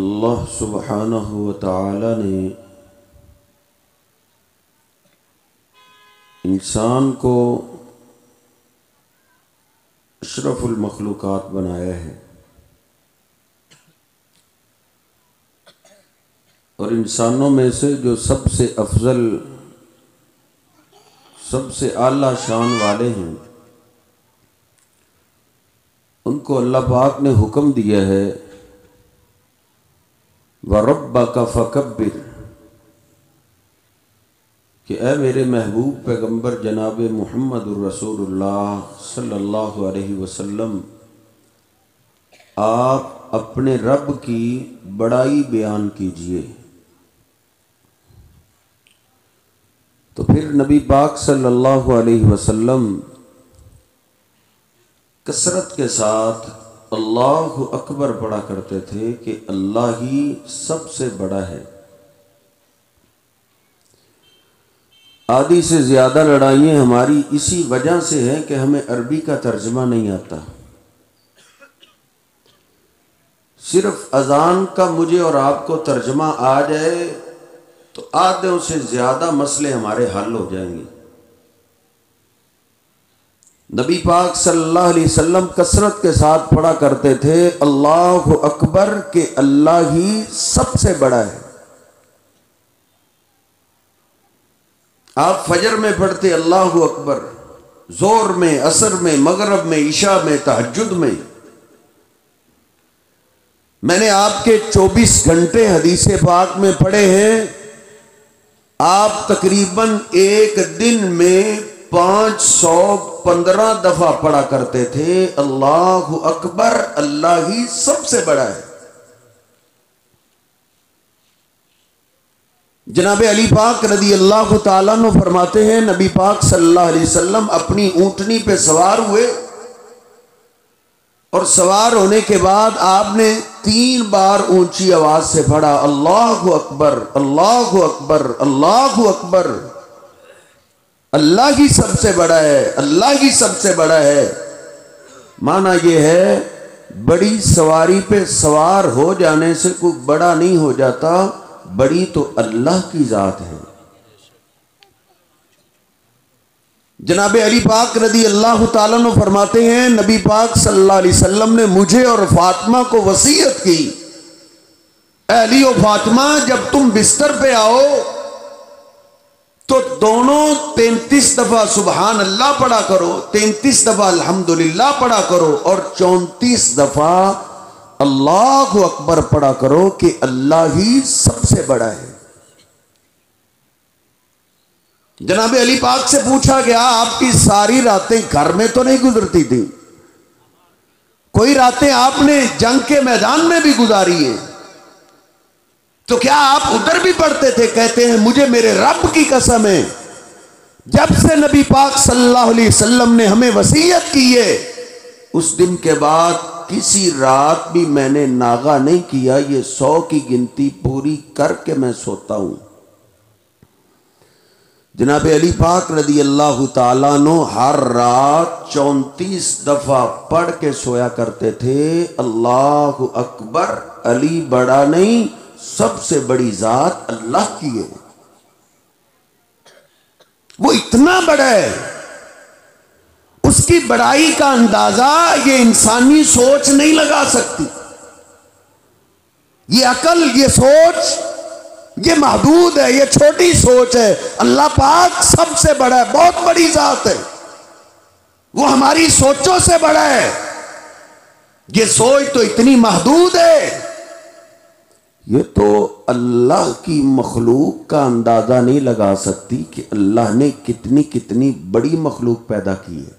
अल्लाह सुब्हानहु व तआला ने इंसान को अशरफुल मखलूकात बनाया है और इंसानों में से जो सबसे अफजल सबसे आला शान वाले हैं उनको अल्लाह पाक ने हुक्म दिया है व रब्बका फकब्बिर कि ऐ मेरे महबूब पैगंबर जनाब मुहम्मदुर रसूलुल्लाह सल्लल्लाहु अलैहि वसल्लम आप अपने रब की बड़ाई बयान कीजिए। तो फिर फिर नबी पाक सल्लल्लाहु अलैहि वसल्लम कसरत के साथ अल्लाहु अकबर पढ़ा करते थे कि अल्लाह ही सबसे बड़ा है। आधी से ज़्यादा लड़ाइयाँ हमारी इसी वजह से हैं कि हमें अरबी का तर्जमा नहीं आता। सिर्फ अजान का मुझे और आपको तर्जमा आ जाए तो आधे से ज़्यादा मसले हमारे हल हो जाएंगे। नबी पाक सल्लल्लाहु अलैहि वसल्लम कसरत के साथ पढ़ा करते थे अल्लाहु अकबर के अल्लाह ही सबसे बड़ा है। आप फजर में पढ़ते अल्लाहु अकबर, जोर में, असर में, मगरब में, इशा में, तहज्जुद में। मैंने आपके 24 घंटे हदीसे पाक में पढ़े हैं। आप तकरीबन एक दिन में 515 दफा पढ़ा करते थे अल्लाहु अकबर, अल्लाह ही सबसे बड़ा है। जनाब अली पाक रदी अल्लाह ताला अन्हु फरमाते हैं नबी पाक सल्लल्लाहु अलैहि वसल्लम अपनी ऊंटनी पे सवार हुए और सवार होने के बाद आपने 3 बार ऊंची आवाज से पढ़ा अल्लाहु अकबर, अल्लाहु अकबर, अल्लाहु अकबर। अल्लाह ही सबसे बड़ा है, अल्लाह ही सबसे बड़ा है। माना यह है बड़ी सवारी पे सवार हो जाने से कोई बड़ा नहीं हो जाता, बड़ी तो अल्लाह की जात है। जनाब अली पाक रदी अल्लाह ताला अन्हु फरमाते हैं नबी पाक सल्लल्लाहु अलैहि वसल्लम ने मुझे और फातिमा को वसीयत की, अली और फातिमा जब तुम बिस्तर पे आओ तो दोनों 33 दफा सुबहान अल्लाह पढ़ा करो, 33 दफा अल्हम्दुलिल्लाह पढ़ा करो और 34 दफा अल्लाहु अकबर पढ़ा करो कि अल्लाह ही सबसे बड़ा है। जनाब अली पाक से पूछा गया आपकी सारी रातें घर में तो नहीं गुजरती थी, कोई रातें आपने जंग के मैदान में भी गुजारी है, तो क्या आप उधर भी पढ़ते थे? कहते हैं मुझे मेरे रब की कसम है जब से नबी पाक सल्लल्लाहु अलैहि वसल्लम ने हमें वसीयत की है उस दिन के बाद किसी रात भी मैंने नागा नहीं किया, ये 100 की गिनती पूरी करके मैं सोता हूं। जनाब अली पाक रदी अल्लाह ताला अन्हु हर रात 34 दफा पढ़ के सोया करते थे अल्लाहु अकबर, अली बड़ा नहीं, सबसे बड़ी जात अल्लाह की है। वो इतना बड़ा है, उसकी बड़ाई का अंदाजा ये इंसानी सोच नहीं लगा सकती। ये अकल, ये सोच, ये महदूद है, ये छोटी सोच है। अल्लाह पाक सबसे बड़ा है, बहुत बड़ी जात है, वो हमारी सोचों से बड़ा है। ये सोच तो इतनी महदूद है, ये तो अल्लाह की मखलूक का अंदाजा नहीं लगा सकती कि अल्लाह ने कितनी कितनी बड़ी मखलूक पैदा की है।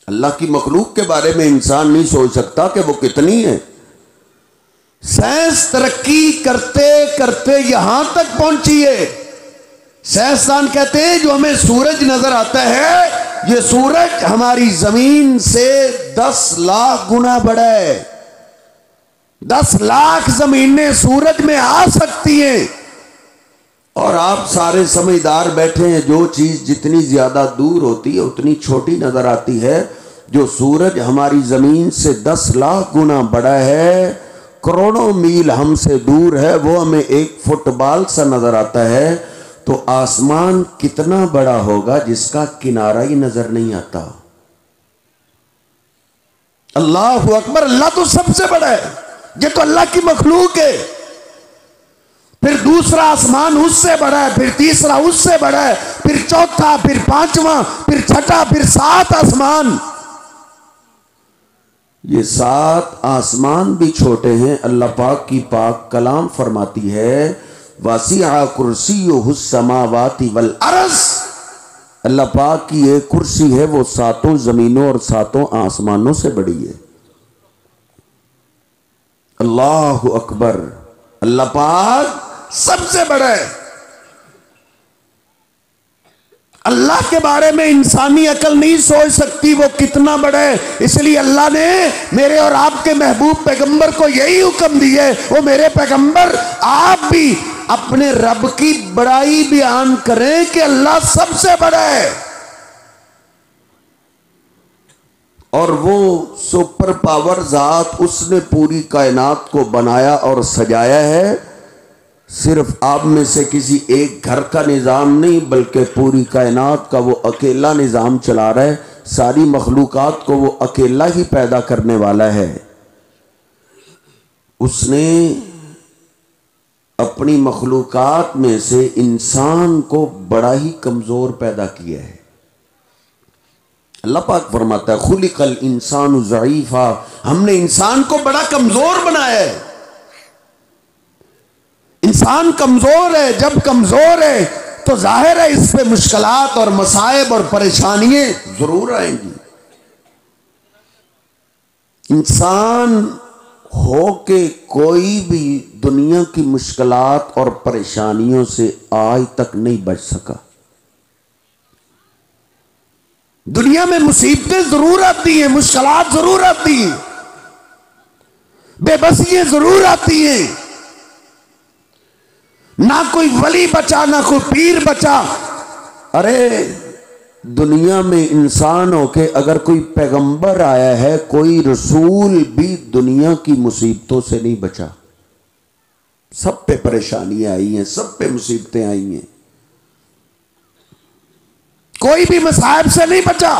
अल्लाह की मखलूक के बारे में इंसान नहीं सोच सकता कि वो कितनी है। साइंस तरक्की करते करते यहां तक पहुंची है, साइंसदान कहते हैं जो हमें सूरज नजर आता है ये सूरज हमारी जमीन से 10 लाख गुना बड़ा है। 10 लाख जमीनें सूरज में आ सकती हैं और आप सारे समझदार बैठे हैं, जो चीज जितनी ज्यादा दूर होती है उतनी छोटी नजर आती है। जो सूरज हमारी जमीन से 10 लाख गुना बड़ा है, करोड़ों मील हमसे दूर है, वो हमें एक फुटबॉल सा नजर आता है, तो आसमान कितना बड़ा होगा जिसका किनारा ही नजर नहीं आता। अल्लाह अकबर, अल्लाह तो सबसे बड़ा है, ये तो अल्लाह की मखलूक है। फिर दूसरा आसमान उससे बड़ा है, फिर तीसरा उससे बड़ा है, फिर चौथा, फिर पांचवा, फिर छठा, फिर 7 आसमान। ये 7 आसमान भी छोटे हैं। अल्लाह पाक की पाक कलाम फरमाती है वासिअ कुर्सियुहुस समावाति वल अर्ज़। अल्लाह पाक की एक कुर्सी है, वो 7 जमीनों और 7 आसमानों से बड़ी है। अल्लाहु अकबर, अल्लाह पाक सबसे बड़ा है। अल्लाह के बारे में इंसानी अकल नहीं सोच सकती वो कितना बड़ा है। इसलिए अल्लाह ने मेरे और आपके महबूब पैगंबर को यही हुक्म दिया है, वो मेरे पैगंबर आप भी अपने रब की बड़ाई बयान करें कि अल्लाह सबसे बड़ा है। और वो सुपर पावर जात, उसने पूरी कायनात को बनाया और सजाया है। सिर्फ आप में से किसी एक घर का निज़ाम नहीं, बल्कि पूरी कायनात का वो अकेला निज़ाम चला रहा है। सारी मखलूकात को वो अकेला ही पैदा करने वाला है। उसने अपनी मखलूकात में से इंसान को बड़ा ही कमज़ोर पैदा किया है। अल्लाह पाक फरमाता है खुलिकल इंसान ज़ईफ़ा, हमने इंसान को बड़ा कमज़ोर बनाया है। इंसान कमजोर है, जब कमजोर है तो जाहिर है इस पे मुश्किलात और मसाइब और परेशानियां जरूर आएंगी। इंसान हो के कोई भी दुनिया की मुश्किलात और परेशानियों से आज तक नहीं बच सका। दुनिया में मुसीबतें जरूर आती हैं, मुश्किलात जरूर आती हैं, बेबसियां जरूर आती हैं। ना कोई वली बचा, ना कोई पीर बचा। अरे दुनिया में इंसान हो के अगर कोई पैगंबर आया है, कोई रसूल भी दुनिया की मुसीबतों से नहीं बचा। सब पे परेशानियां आई हैं, सब पे मुसीबतें आई हैं, कोई भी मसाइब से नहीं बचा।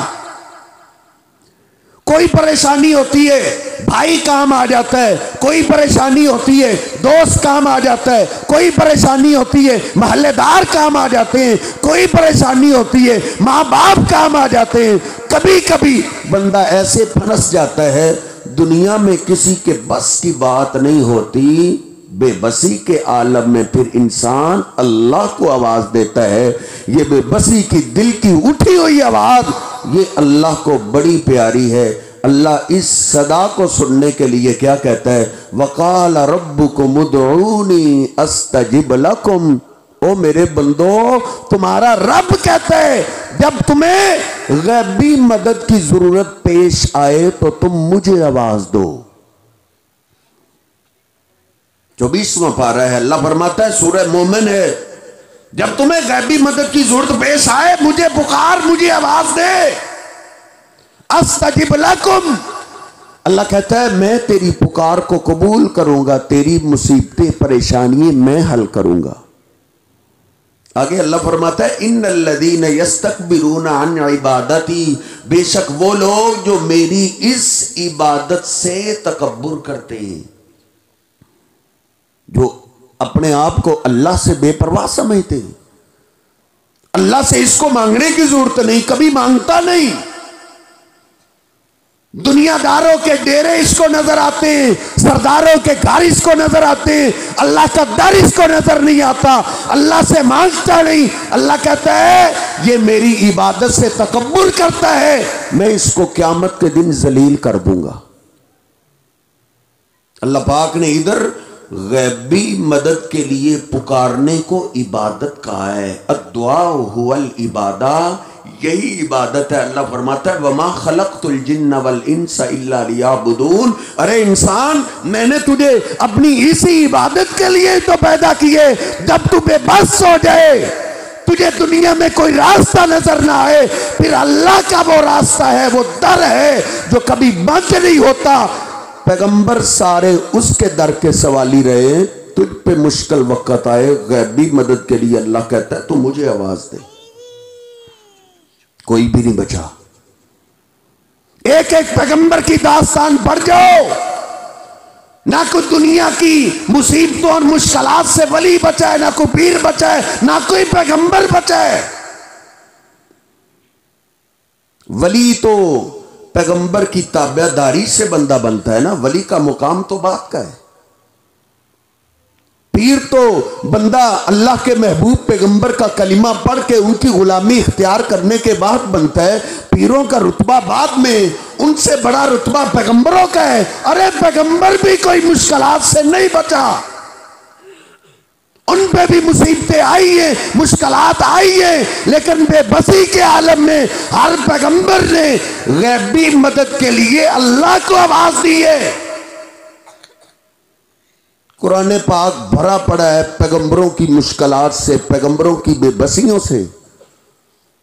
कोई परेशानी होती है भाई काम आ जाता है, कोई परेशानी होती है दोस्त काम आ जाता है, कोई परेशानी होती है महल्लेदार काम आ जाते हैं, कोई परेशानी होती है माँ बाप काम आ जाते हैं। कभी कभी बंदा ऐसे फंस जाता है, दुनिया में किसी के बस की बात नहीं होती। बेबसी के आलम में फिर इंसान अल्लाह को आवाज देता है। ये बेबसी की दिल की उठी हुई आवाज ये अल्लाह को बड़ी प्यारी है। अल्लाह इस सदा को सुनने के लिए क्या कहता है, वकाल रब्बुकुम उदऊनी अस्तजिब लकुम। ओ मेरे बंदो, तुम्हारा रब कहता है जब तुम्हें गैबी मदद की जरूरत पेश आए तो तुम मुझे आवाज दो। 24वां पारा है, अल्लाह फरमाता है सूरह मोमिन है, जब तुम्हें गैबी मदद की जरूरत पेश आए मुझे पुकार, मुझे आवाज दे। अस्तजिब लकुम, अल्लाह कहता है मैं तेरी पुकार को कबूल करूंगा, तेरी मुसीबतें परेशानियां मैं हल करूंगा। आगे अल्लाह फरमाता है इन्नल्लज़ीना यस्तकबिरूना अन इबादती, बेशक वो लोग जो मेरी इस इबादत से तकब्बुर करते हैं, जो अपने आप को अल्लाह से बेपरवाह समझते हैं। अल्लाह से इसको मांगने की जरूरत नहीं, कभी मांगता नहीं। दुनियादारों के डेरे इसको नजर आते हैं, सरदारों के घर इसको नजर आते हैं, अल्लाह का दर इसको नजर नहीं आता, अल्लाह से मांगता नहीं। अल्लाह कहता है ये मेरी इबादत से तकब्बुर करता है, मैं इसको क़यामत के दिन जलील कर दूंगा। अल्लाह पाक ने इधर गैबी मदद के लिए पुकारने को इबादत कहा है। अद्दुआ हुवल इबादा, यही इबादत है। अल्लाह फरमाता है वमा खलक़तुल जिन्ना वल इंसा इल्ला लियाबुदून। अरे इंसान, मैंने तुझे अपनी इसी इबादत के लिए तो पैदा किए। जब तू बेबस हो जाए, तुझे दुनिया में कोई रास्ता नजर ना आए, फिर अल्लाह का वो रास्ता है, वो दर है जो कभी बंद नहीं होता। पैगंबर सारे उसके दर के सवाली रहे। तुझ पे मुश्किल वक्त आए, गैबी मदद के लिए अल्लाह कहता है तू मुझे आवाज दे, कोई भी नहीं बचा। एक एक पैगंबर की दास्तान पढ़ जाओ, ना कोई दुनिया की मुसीबतों और मुश्किलात से वली बचा है, ना कोई पीर बचा है, ना कोई पैगंबर बचा है। वली तो पैगंबर की ताबेदारी से बंदा बनता है ना, वली का मुकाम तो बात का है। पीर तो बंदा अल्लाह के महबूब पैगंबर का कलिमा पढ़ के उनकी गुलामी इख्तियार करने के बाद बनता है। पीरों का रुतबा बाद में, उनसे बड़ा रुतबा पैगंबरों का है। अरे पैगंबर भी कोई मुश्किलात से नहीं बचा, उन पे भी मुसीबतें आई हैं, मुश्किलात आई हैं, लेकिन बेबसी के आलम में हर पैगंबर ने गैबी मदद के लिए अल्लाह को आवाज दी है। कुरान पाक भरा पड़ा है पैगंबरों की मुश्किलात से, पैगंबरों की बेबसियों से।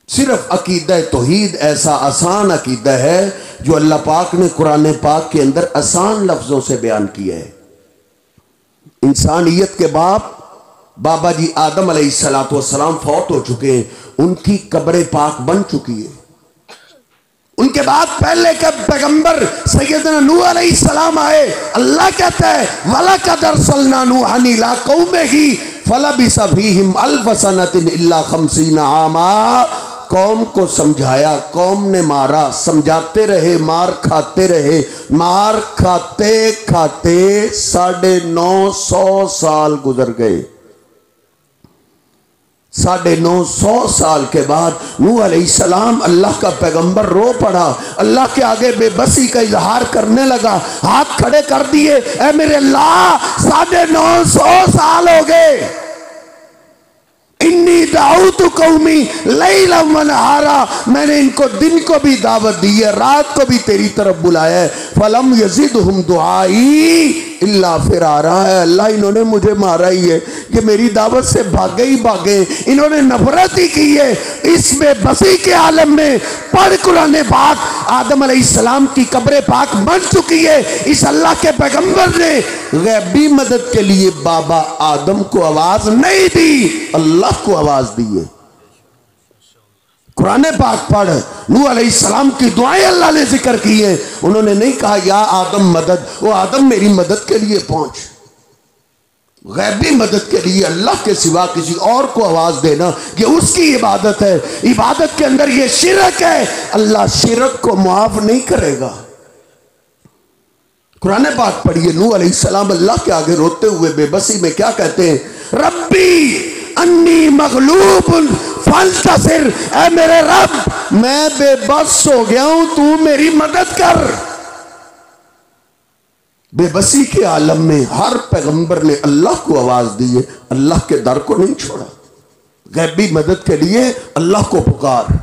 सिर्फ अकीदा तौहीद ऐसा आसान अकीदा है जो अल्लाह पाक ने कुरान पाक के अंदर आसान लफ्जों से बयान किया है। इंसानियत के बाप बाबा जी आदम अलैहिस्सलाम फौत हो चुके हैं, उनकी कब्र पाक बन चुकी है। उनके बाद पहले के पैगंबर सैयदना नूह अलैहिस्सलाम आए। अल्लाह कहता है वलक़द अरसलना नूहन इला कौमिही फलबिसा फीहिम अल्फ सनतिन इल्ला खमसीना आमा। कौम को समझाया, कौम ने मारा, समझाते रहे, मार खाते रहे, मार खाते खाते 950 साल गुजर गए। 950 साल के बाद नूह अलैहिस्सलाम अल्लाह का पैगंबर रो पड़ा, अल्लाह के आगे बेबसी का इजहार करने लगा, हाथ खड़े कर दिए, ऐ मेरे अल्लाह 950 साल हो गए। इन्नी दाऊतु कौमी लैलन व नहारा, मैंने इनको दिन को भी दावत दी है, रात को भी तेरी तरफ बुलाया है। फलम यज़िदहुम दुआई इल्ला फिरारा। है अल्लाह, इन्होंने मुझे मारा ही है, ये मेरी दावत से भागे ही भागे, इन्होंने नफरत ही की है। इसमें बसी के आलम में पढ़ कुरान पाक, आदम अलैहिस्सलाम की कब्र पाक बन चुकी है। इस अल्लाह के पैगंबर ने गैबी मदद के लिए बाबा आदम को आवाज नहीं दी, अल्लाह को आवाज दी है। कुरान पाक पढ़, नूह अलैहिस्सलाम की दुआएं अल्लाह ने जिक्र की है। उन्होंने नहीं कहा या आदम मदद, वो आदम मेरी मदद के लिए पहुंच। गैबी मदद के लिए अल्लाह के सिवा किसी और को आवाज देना ये उसकी इबादत है। इबादत के अंदर ये शिरक है, अल्लाह शिरक को मुआफ नहीं करेगा। कुरान पाक पढ़िए, नूह अलैहिस्सलाम अल्लाह के आगे रोते हुए बेबसी में क्या कहते हैं, रब्बी अन्नी मगलूबुन फंतसिर, ऐ मेरे रब मैं बेबस हो गया हूं, तू मेरी मदद कर। बेबसी के आलम में हर पैगंबर ने अल्लाह को आवाज दी है, अल्लाह के दर को नहीं छोड़ा। गैबी मदद के लिए अल्लाह को पुकार,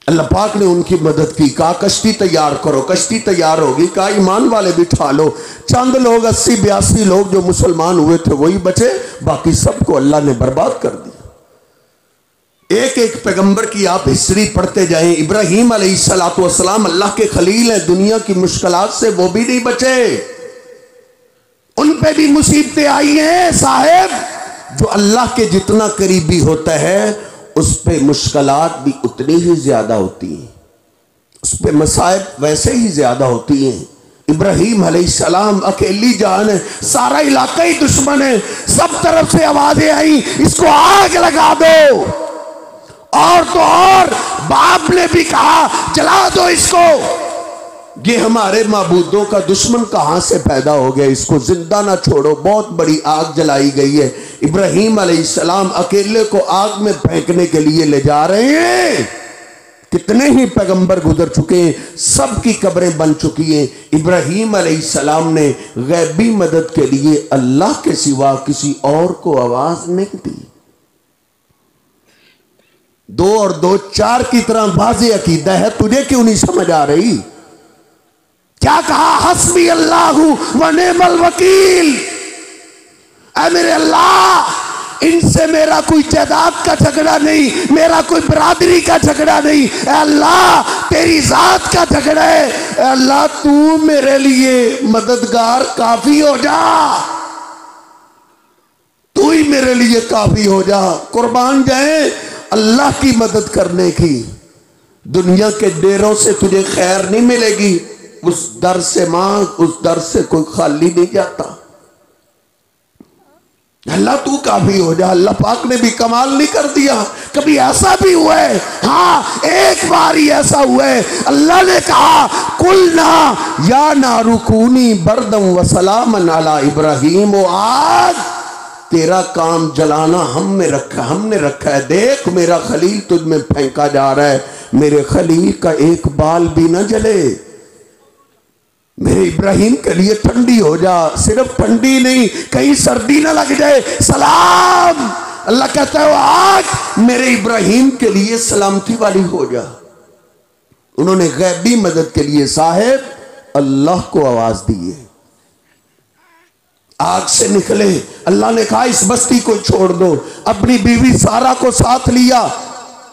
अल्लाह पाक ने उनकी मदद की। कहा कश्ती तैयार करो, कश्ती तैयार होगी। कहा ईमान वाले बिठा लो। चंद लोग 80-82 लोग जो मुसलमान हुए थे वही बचे, बाकी सबको अल्लाह ने बर्बाद कर दिया। एक एक पैगंबर की आप हिस्ट्री पढ़ते जाएं। इब्राहीम अलैहिस्सलाम अल्लाह के खलील हैं, दुनिया की मुश्किलात से वो भी नहीं बचे, उन पे भी मुसीबतें आई हैं। साहेब जो अल्लाह के जितना करीबी होता है उस पे मुश्किलात भी उतनी ही ज्यादा होती हैं, उस पे मसाइब वैसे ही ज्यादा होती हैं। इब्राहीम अलैहिस्सलाम अकेली जान है, सारा इलाका ही दुश्मन है, सब तरफ से आवाजें आई इसको आग लगा दो, और तो और बाप ने भी कहा जला दो इसको। ये हमारे माबूदों का दुश्मन कहां से पैदा हो गया, इसको जिंदा ना छोड़ो। बहुत बड़ी आग जलाई गई है। इब्राहीम अलैहिस्सलाम अकेले को आग में फेंकने के लिए ले जा रहे हैं। कितने ही पैगंबर गुजर चुके हैं, सबकी कब्रें बन चुकी हैं। इब्राहीम अलैहिस्सलाम ने गैबी मदद के लिए अल्लाह के सिवा किसी और को आवाज नहीं दी। 2 और 2 4 की तरह वाज़ेह अकीदा है, तुझे क्यों नहीं समझ आ रही? क्या कहा, हस्बी अल्लाहु व निअमल वकील। ऐ मेरे अल्लाह इनसे मेरा कोई जायदाद का झगड़ा नहीं, मेरा कोई बरादरी का झगड़ा नहीं, अल्लाह तेरी जात का झगड़ा है। अल्लाह तू मेरे लिए मददगार काफी हो जा, तू ही मेरे लिए काफी हो जा। कुर्बान जाए अल्लाह की मदद करने की। दुनिया के डेरों से तुझे खैर नहीं मिलेगी, उस दर से मांग, उस दर से कोई खाली नहीं जाता। अल्लाह तू काफी हो जा। अल्लाह पाक ने भी कमाल नहीं कर दिया। कभी ऐसा भी हुआ है, हाँ एक बार ही ऐसा हुआ है, अल्लाह ने कहा कुल ना या नारुकूनी बरदम व सलामन अला इब्राहीम। आज तेरा काम जलाना हमने रखा है। देख मेरा खलील तुझ में फेंका जा रहा है, मेरे खलील का एक बाल भी ना जले। मेरे इब्राहिम के लिए ठंडी हो जा, सिर्फ ठंडी नहीं कहीं सर्दी ना लग जाए, सलाम। अल्लाह कहता है आज मेरे इब्राहिम के लिए सलामती वाली हो जा। उन्होंने गैबी मदद के लिए साहिब अल्लाह को आवाज दी है। आग से निकले, अल्लाह ने कहा इस बस्ती को छोड़ दो। अपनी बीवी सारा को साथ लिया,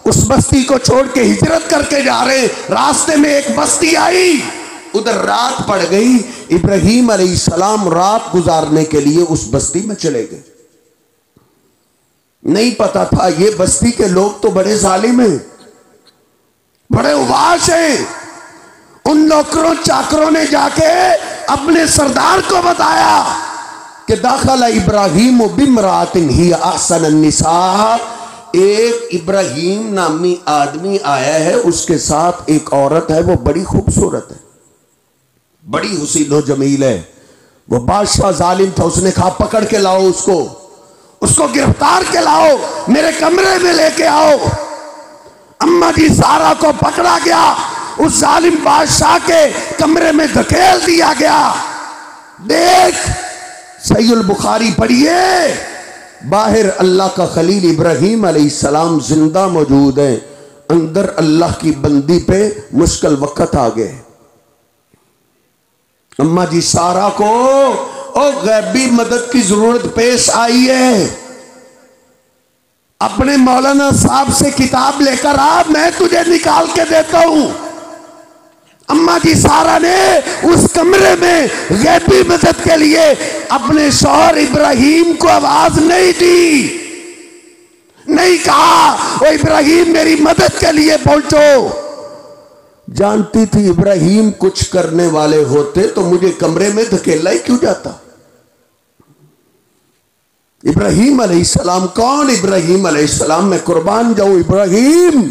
उस बस्ती को छोड़ के हिजरत करके जा रहे। रास्ते में एक बस्ती आई, उधर रात पड़ गई। इब्राहिम अलैहिस्सलाम रात गुजारने के लिए उस बस्ती में चले गए। नहीं पता था ये बस्ती के लोग तो बड़े जालिम हैं, बड़े उबाश हैं। उन नौकरों चाकरों ने जाके अपने सरदार को बताया कि दाखला इब्राहिम बिमरातिन ही अहसन निसा, एक इब्राहिम नामी आदमी आया है, उसके साथ एक औरत है, वो बड़ी खूबसूरत है, बड़ी हुसीन जमील है। वो बादशाह जालिम था, उसने कहा पकड़ के लाओ उसको गिरफ्तार के लाओ, मेरे कमरे में लेके आओ। अम्मा जी सारा को पकड़ा गया, उस जालिम बादशाह के कमरे में धकेल दिया गया। देख सहीहुल बुखारी पढ़िए, बाहर अल्लाह का खलील इब्राहिम अलैहिस्सलाम जिंदा मौजूद है, अंदर अल्लाह की बंदी पे मुश्किल वक्त आ गए। अम्मा जी सारा को गैबी मदद की जरूरत पेश आई है। अपने मौलाना साहब से किताब लेकर आ, मैं तुझे निकाल के देता हूं। अम्मा जी सारा ने उस कमरे में गैबी मदद के लिए अपने शौहर इब्राहिम को आवाज नहीं दी, नहीं कहा ओ इब्राहिम मेरी मदद के लिए पहुंचो। जानती थी इब्राहिम कुछ करने वाले होते तो मुझे कमरे में धकेला ही क्यों जाता। इब्राहिम अलैहिस्सलाम कौन? इब्राहिम अलैहिस्सलाम मैं कुर्बान जाऊं, इब्राहिम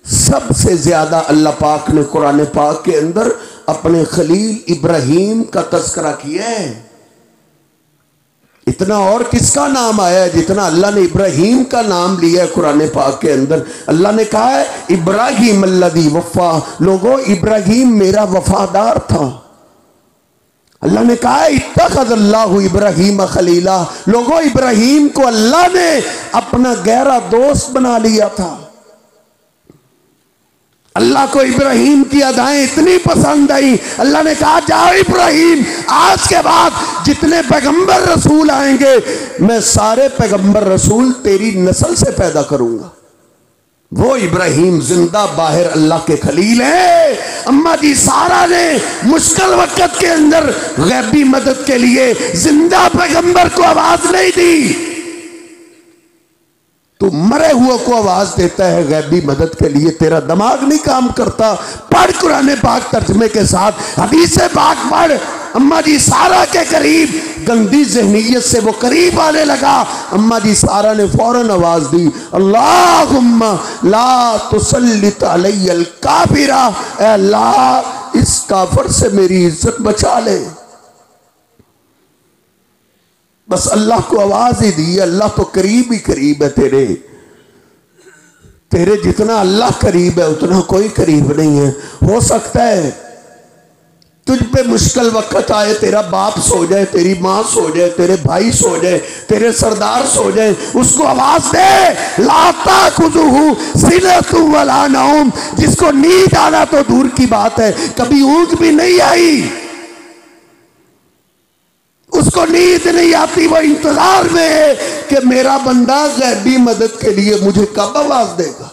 सबसे ज्यादा अल्लाह पाक ने कुरान पाक के अंदर अपने खलील इब्राहिम का तज़किरा किया है। इतना और किसका नाम आया है जितना अल्लाह ने इब्राहिम का नाम लिया है कुरान पाक के अंदर। अल्लाह ने कहा है इब्राहिम अल्लज़ी वफ़ा, लोगों इब्राहिम मेरा वफादार था। अल्लाह ने कहा है इत्तख़ज़ल्लाहु इब्राहिम खलीला, लोगों इब्राहिम को अल्लाह ने अपना गहरा दोस्त बना लिया था। अल्लाह को इब्राहिम की अदाएं इतनी पसंद आई, अल्लाह ने कहा जाओ इब्राहिम, आज के बाद जितने पैगंबर रसूल आएंगे मैं सारे पैगंबर रसूल तेरी नस्ल से पैदा करूंगा। वो इब्राहिम जिंदा बाहर अल्लाह के खलील है। अम्मा जी सारा ने मुश्किल वक्त के अंदर गैबी मदद के लिए जिंदा पैगंबर को आवाज नहीं दी, तू मरे हुए को आवाज देता है गैबी मदद के लिए। तेरा दिमाग नहीं काम करता। पढ़ कुरान पाक तर्जमे के साथ, हदीस पाक पढ़। अम्मा जी सारा के करीब गंदी ज़हनियत से वो करीब आने लगा। अम्मा जी सारा ने फौरन आवाज दी अल्लाहुम्मा ला तुसल्लित अलैयल काफिरा, ऐ अल्लाह इस काफिर से मेरी इज्जत बचा ले। बस अल्लाह को आवाज ही दी। अल्लाह तो करीब ही करीब है, तेरे जितना अल्लाह करीब है उतना कोई करीब नहीं है। हो सकता है तुझ पे मुश्किल वक्त आए, तेरा बाप सो जाए, तेरी माँ सो जाए, तेरे भाई सो जाए, तेरे सरदार सो जाए, उसको आवाज दे लाता खुजुहु सिनतु वला नौम, जिसको नींद आना तो दूर की बात है, कभी ऊँघ भी नहीं आई, उसको नींद नहीं आती, वो इंतजार में है कि मेरा बंदा गैबी मदद के लिए मुझे कब आवाज देगा।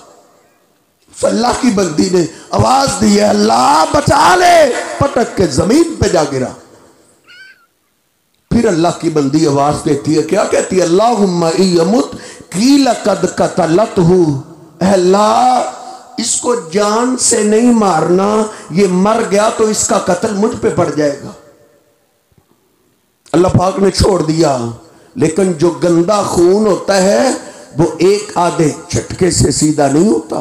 अल्लाह की बंदी ने आवाज दी है अल्लाह बचा ले, पटक के जमीन पे जा गिरा। फिर अल्लाह की बंदी आवाज देती है, क्या कहती है? अल्लाहुम्मा इयमुत कील कद कतलतहु, अल्लाह इसको जान से नहीं मारना, ये मर गया तो इसका कत्ल मुझ पे पड़ जाएगा। अल्लाह पाक ने छोड़ दिया, लेकिन जो गंदा खून होता है वो एक आधे झटके से सीधा नहीं होता,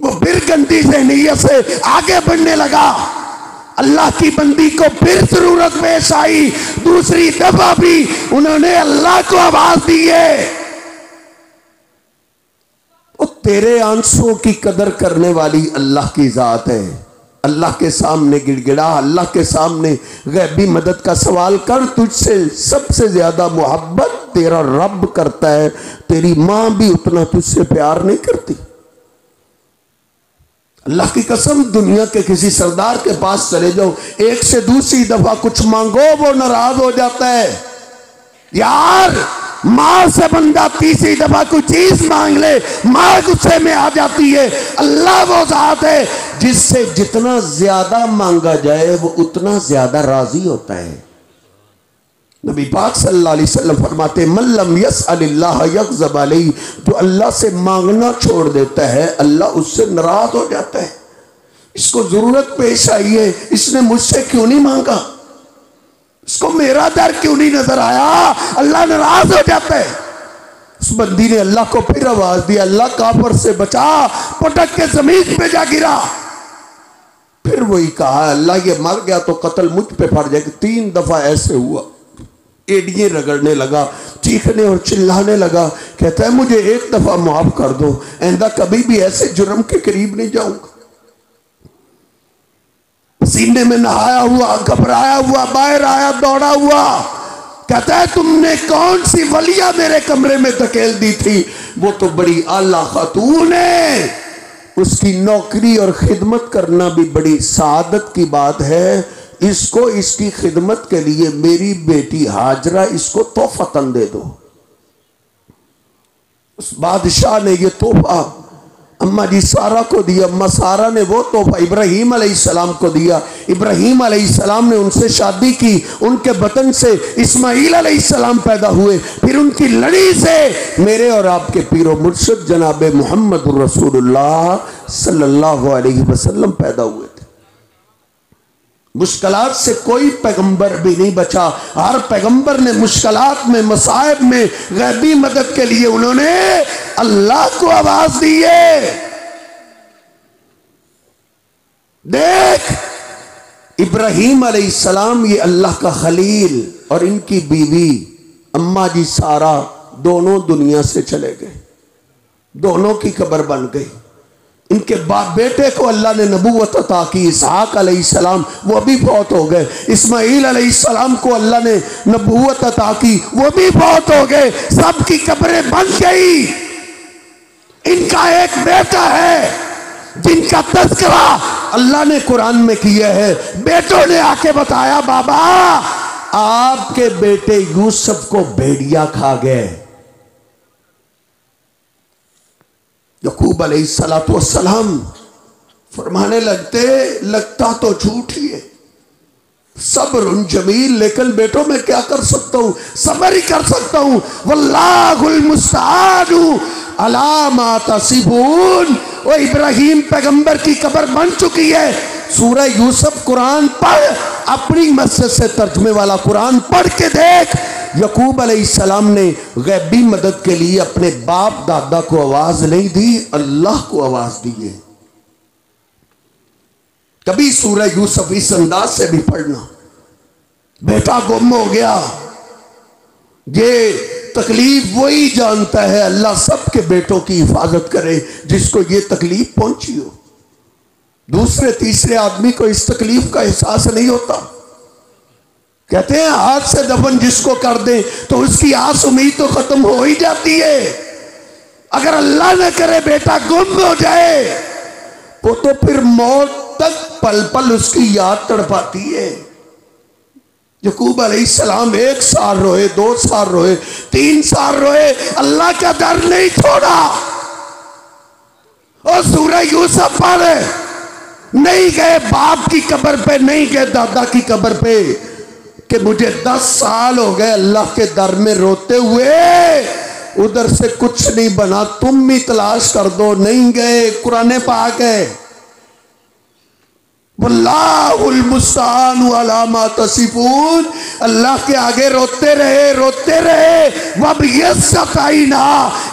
वो फिर गंदी ज़हनियत से आगे बढ़ने लगा। अल्लाह की बंदी को फिर जरूरत पेश आई, दूसरी दफा भी उन्होंने अल्लाह को आवाज दी है। वो तेरे आंसुओं की कदर करने वाली अल्लाह की जात है। अल्लाह के सामने गिड़गिड़ा, अल्लाह के सामने गैबी मदद का सवाल कर। तुझसे सबसे ज्यादा मोहब्बत तेरा रब करता है, तेरी मां भी उतना तुझसे प्यार नहीं करती। अल्लाह की कसम, दुनिया के किसी सरदार के पास चले जाओ, एक से दूसरी दफा कुछ मांगो वो नाराज हो जाता है। यार मां से बंदा तीसरी दफा कोई चीज मांग ले, मां गुस्से में आ जाती है। अल्लाह वो जात है जिससे जितना ज्यादा मांगा जाए वो उतना ज्यादा राजी होता है। नबी पाक सल्लल्लाहु अलैहि वसल्लम फरमाते, मल्लम यसअलिल्लाह यग़ज़ब अलैहि, जो अल्लाह से मांगना छोड़ देता है अल्लाह उससे नाराज हो जाता है। इसको जरूरत पेश आई है, इसने मुझसे क्यों नहीं मांगा, इसको मेरा दर क्यों नहीं नजर आया, अल्लाह नाराज हो जाता है। उस बंदी ने अल्लाह को फिर आवाज दी, अल्लाह काफर से बचा, पटक के जमीन पे जा गिरा। फिर वही कहा, अल्लाह ये मर गया तो कत्ल मुझ पे पड़ जाएगा। 3 दफा ऐसे हुआ, एड़ियां रगड़ने लगा, चीखने और चिल्लाने लगा। कहता है मुझे एक दफा माफ कर दो, आइंदा कभी भी ऐसे जुर्म के करीब नहीं जाऊंगा। पसीने में नहाया हुआ, घबराया हुआ बाहर आया, दौड़ा हुआ। कहता है तुमने कौन सी वलिया मेरे कमरे में धकेल दी थी, वो तो बड़ी आला खातून है, उसकी नौकरी और खिदमत करना भी बड़ी सादत की बात है। इसको इसकी खिदमत के लिए मेरी बेटी हाजरा इसको तोहफतन दे दो। उस बादशाह ने ये तोहफा अम्मा जी सारा को दिया। अम्मा सारा ने वो तोहफा इब्राहीम अलैहिस्सलाम को दिया। इब्राहीम अलैहिस्सलाम ने उनसे शादी की, उनके बतन से इस्माईल अलैहिस्सलाम पैदा हुए, फिर उनकी लड़ी से मेरे और आपके पीरो मुर्शिद जनाब मोहम्मद रसूलुल्लाह सल्लल्लाहु अलैहि वसल्लम पैदा हुए थे। मुश्किलात से कोई पैगंबर भी नहीं बचा। हर पैगंबर ने मुश्किलात में, मसाइब में गैबी मदद के लिए उन्होंने अल्लाह को आवाज दी है। देख इब्राहीम अलैहिस्सलाम, ये अल्लाह का खलील, और इनकी बीवी अम्मा जी सारा दोनों दुनिया से चले गए, दोनों की कब्र बन गई। इनके बाप बेटे को अल्लाह ने नबूवत अता की, इसहाक अलैहिस्सलाम, वो भी फौत हो गए। इस्माईल अलैहिस्सलाम को अल्लाह ने नबूवत अता की, वो भी फौत हो गए। सबकी कब्रें बन गई। इनका एक बेटा है जिनका तज़किरा अल्लाह ने कुरान में किया है। बेटों ने आके बताया, बाबा आपके बेटे यूसुफ को भेड़िया खा गए। यकूब अलैहिस्सलातु वस्सलाम फरमाने लगता तो झूठ ही है, सब्रुन जमील, लेकिन बेटों मैं क्या कर सकता हूं, सब्र ही कर सकता हूं। वल्लाहुल मुस्तआनु अला मा तसिफून। वो इब्राहीम पैगंबर की कब्र बन चुकी है। सूरह यूसुफ कुरान पढ़, अपनी मस्जिद से तर्जुमे वाला कुरान पढ़ के देख। यकूब अलैहिस्सलाम ने गैबी मदद के लिए अपने बाप दादा को आवाज नहीं दी, अल्लाह को आवाज दी है। कभी सूरह यूसुफ इस अंदाज से भी पढ़ना, बेटा गुम हो गया, ये तकलीफ वही जानता है। अल्लाह सबके बेटों की हिफाजत करे जिसको ये तकलीफ पहुंची हो। दूसरे तीसरे आदमी को इस तकलीफ का एहसास नहीं होता। कहते हैं हाथ से दफन जिसको कर दे तो उसकी आस उम्मीद तो खत्म हो ही जाती है। अगर अल्लाह न करे बेटा गुम हो जाए वो तो फिर मौत तक पल पल उसकी याद तड़पाती है। यकूब अलैहिस्सलाम 1 साल रोए, 2 साल रोए, 3 साल रोए, अल्लाह का डर नहीं छोड़ा। और सूरह यूसुफ पढ़े, नहीं गए बाप की कब्र पे, नहीं गए दादा की कब्र पे, कि मुझे 10 साल हो गए अल्लाह के दर में रोते हुए, उधर से कुछ नहीं बना, तुम भी तलाश कर दो। नहीं गए, कुरान पाक है, वल्लाहुल मुस्तआनु अला मा तसिफून। अल्लाह के आगे रोते रहे। वब यस्ताइना,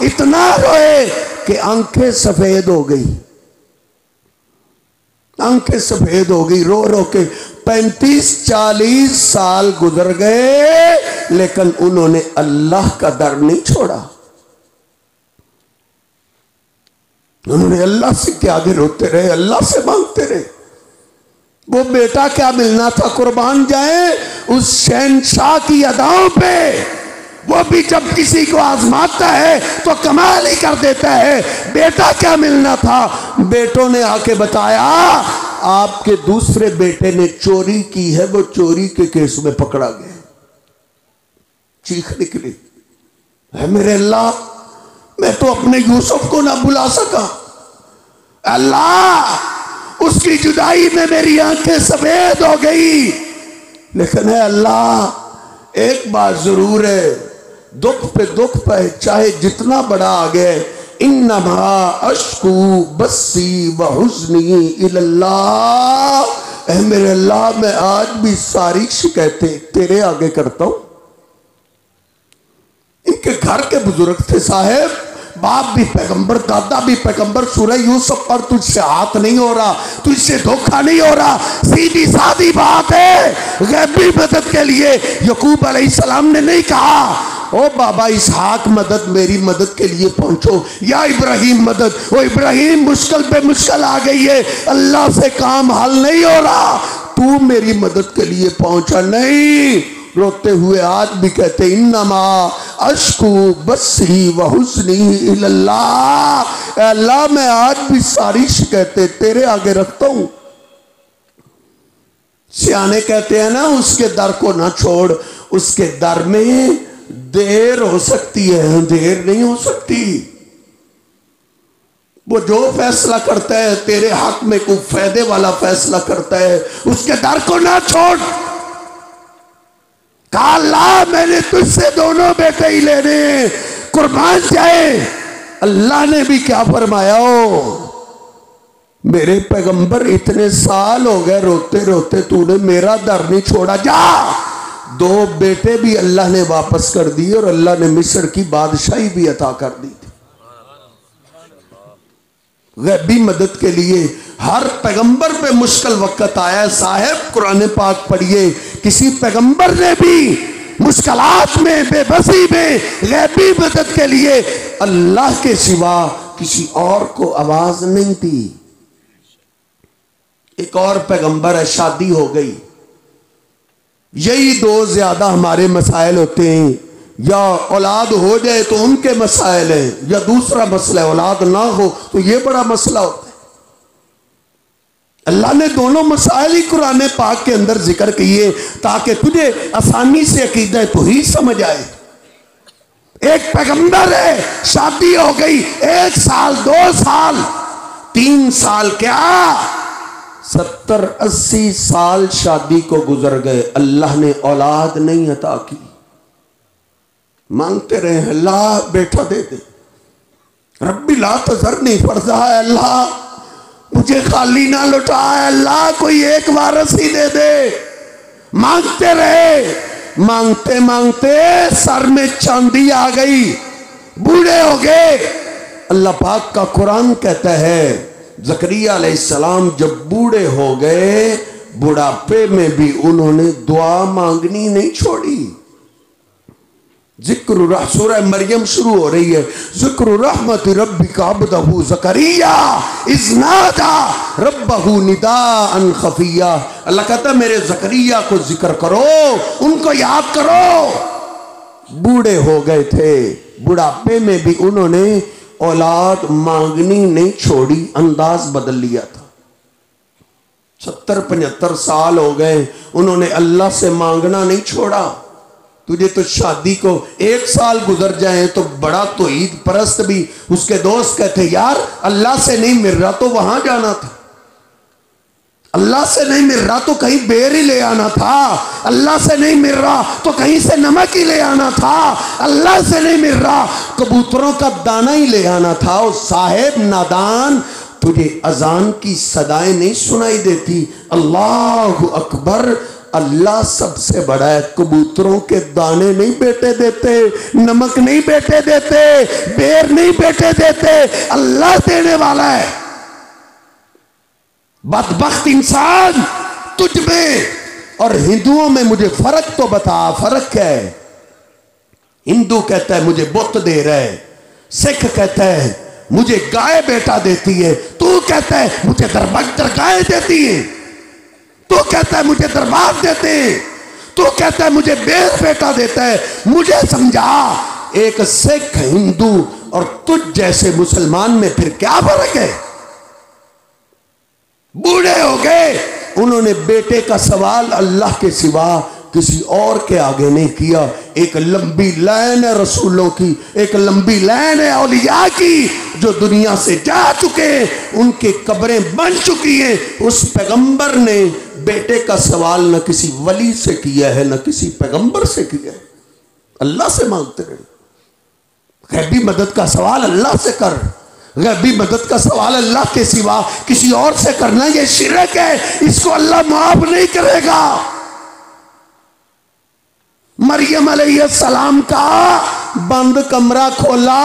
इतना रोए कि आंखें सफेद हो गई, आंखें सफेद हो गई रो रो के। 35-40 साल गुजर गए लेकिन उन्होंने अल्लाह का दर नहीं छोड़ा। उन्होंने अल्लाह से के आगे रोते रहे, अल्लाह से मांगते रहे। वो बेटा क्या मिलना था, कुर्बान जाए उस शहनशाह की अदाओं पे। वो भी जब किसी को आजमाता है तो कमाल ही कर देता है। बेटा क्या मिलना था, बेटों ने आके बताया आपके दूसरे बेटे ने चोरी की है, वो चोरी के केस में पकड़ा गया। चीख निकली, है मेरे अल्लाह, मैं तो अपने यूसुफ को ना बुला सका। अल्लाह, उसकी जुदाई में मेरी आंखें सफेद हो गई, लेकिन है अल्लाह एक बात जरूर है, दुख पे दुख पे चाहे जितना बड़ा आ गए, इन्नमा अश्कू बस्सी व हुज़्नी इल्लाह। मेरे अल्लाह, मैं आज भी सारी शिकायतें तेरे आगे करता हूं। इनके घर के बुजुर्ग थे साहेब, बाप भी पैगंबर, दादा भी पैगंबर। सूरह यूसुफ पर तुझसे हाथ नहीं हो रहा, तुझसे धोखा नहीं हो रहा, सीधी सादी बात है। गैबी मदद के लिए यकूब अलैहिस्सलाम ने नहीं कहा ओ बाबा इसहाक मदद, मेरी मदद के लिए पहुंचो, या इब्राहिम मदद। ओ इब्राहिम मुश्किल पे मुश्किल आ गई है, अल्लाह से काम हल नहीं हो रहा, तू मेरी मदद के लिए पहुंचा नहीं। रोते हुए आज भी कहते इन्नमा अश्कू बस्सी व हुज़्नी इल्लाह। अल्लाह, मैं आज भी सारी शिकायतें तेरे आगे रखता हूं। सियाने कहते हैं ना, उसके दर को ना छोड़, उसके दर में देर हो सकती है, अंधेर नहीं हो सकती। वो जो फैसला करता है तेरे हक में कोई फायदे वाला फैसला करता है, उसके दर को ना छोड़। कहा अल्लाह, मैंने तुझसे दोनों बेटे ही लेने, कुर्बान जाए। अल्लाह ने भी क्या फरमाया, हो मेरे पैगंबर इतने साल हो गए रोते रोते, तूने मेरा दर नहीं छोड़ा, जा। दो बेटे भी अल्लाह ने वापस कर दिए और अल्लाह ने मिस्र की बादशाही भी अता कर दी थी। गैबी मदद के लिए हर पैगंबर पे मुश्किल वक्त आया है साहब। कुरान पाक पढ़िए, किसी पैगंबर ने भी मुश्किलात में, बेबसी में गैबी मदद के लिए अल्लाह के सिवा किसी और को आवाज नहीं दी। एक और पैगंबर है, शादी हो गई, यही दो ज्यादा हमारे मसाइल होते हैं। या औलाद हो जाए तो उनके मसाइल हैं, या दूसरा मसला है औलाद ना हो तो ये बड़ा मसला होता है। अल्लाह ने दोनों मसाइल ही कुरान पाक के अंदर जिक्र किए ताकि तुझे आसानी से अकीदा तौहीद समझ आए। एक पैगंबर है, शादी हो गई, 1 साल 2 साल 3 साल क्या 70-80 साल शादी को गुजर गए, अल्लाह ने औलाद नहीं अता की। मांगते रहे अल्लाह बेटा दे दे, रब्बी ला तज़रनी फर्दा है, अल्लाह मुझे खाली ना लौटा, अल्लाह कोई एक वारस ही दे दे। मांगते रहे, मांगते मांगते सर में चांदी आ गई, बूढ़े हो गए। अल्लाह पाक का कुरान कहता है ज़करिया अलैहिस्सलाम जब बूढ़े हो गए, बुढ़ापे में भी उन्होंने दुआ मांगनी नहीं छोड़ी। जिक्र सूरह मरियम शुरू हो रही है, जिक्र रहमत रब्बिका अब्दहू ज़करिया इज़ नादा रब्बहू निदाअन खफिया। अल्लाह कहता है मेरे ज़करिया को जिक्र करो, उनको याद करो। बूढ़े हो गए थे, बुढ़ापे में भी उन्होंने औलाद मांगनी नहीं छोड़ी, अंदाज बदल लिया था। 70-75 साल हो गए, उन्होंने अल्लाह से मांगना नहीं छोड़ा। तुझे तो शादी को 1 साल गुजर जाए तो बड़ा तो ईद परस्त भी उसके दोस्त कहते यार अल्लाह से नहीं मिल रहा तो वहां जाना था, अल्लाह से नहीं मिल रहा तो कहीं बेर ही ले आना था, अल्लाह से नहीं मिल रहा तो कहीं से नमक ही ले आना था, अल्लाह से नहीं मिल रहा कबूतरों का दाना ही ले आना था। और साहेब नादान, तुझे अजान की सदाएं नहीं सुनाई देती? अल्लाह अकबर, अल्लाह सबसे बड़ा है। कबूतरों के दाने नहीं बेटे देते, नमक नहीं बेटे देते, बेर नहीं बेटे देते, अल्लाह देने वाला है। बदबख्त इंसान तुझ में और हिंदुओं में मुझे फर्क तो बता, फर्क क्या है? हिंदू कहता है मुझे बुत दे रहा है, सिख कहता है मुझे गाय बेटा देती है, तू कहता है मुझे दरबज्जर गाय देती है। तू कहता है मुझे दरबार देते हैं, तू कहता है मुझे बेटा देता है। मुझे समझा, एक सिख हिंदू और तुझ जैसे मुसलमान में फिर क्या फर्क है? बूढ़े हो गए, उन्होंने बेटे का सवाल अल्लाह के सिवा किसी और के आगे नहीं किया। एक लंबी लाइन है रसूलों की, एक लंबी लाइन है औलिया की, जो दुनिया से जा चुके हैं, उनकी कब्रें बन चुकी हैं। उस पैगंबर ने बेटे का सवाल न किसी वली से किया है, न किसी पैगंबर से किया है, अल्लाह से मांगते रहे। गैबी मदद का सवाल अल्लाह से कर, गैबी मदद का सवाल अल्लाह के सिवा किसी और से करना यह शिरक है, इसको अल्लाह माफ नहीं करेगा। मरियम अलैहिस्सलाम का बंद कमरा खोला,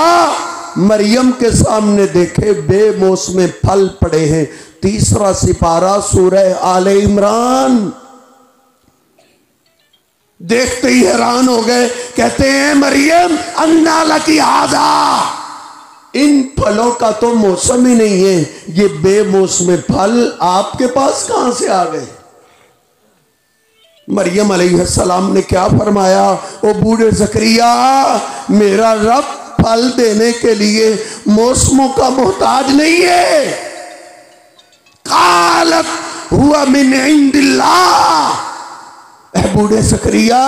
मरियम के सामने देखे बेमौसमे फल पड़े हैं। तीसरा सिपारा सूरह आले इमरान, देखते ही हैरान हो गए। कहते हैं मरियम अन्ना लकी हादा, इन फलों का तो मौसम ही नहीं है, ये बेमौसमे फल आपके पास कहां से आ गए? मरियम अलैहिस्सलाम ने क्या फरमाया? ओ बूढ़े ज़करिया, मेरा रब फल देने के लिए मौसमों का मोहताज नहीं है। कालत हुआ मिन इंदिल्लाह, ऐ बूढ़े ज़करिया,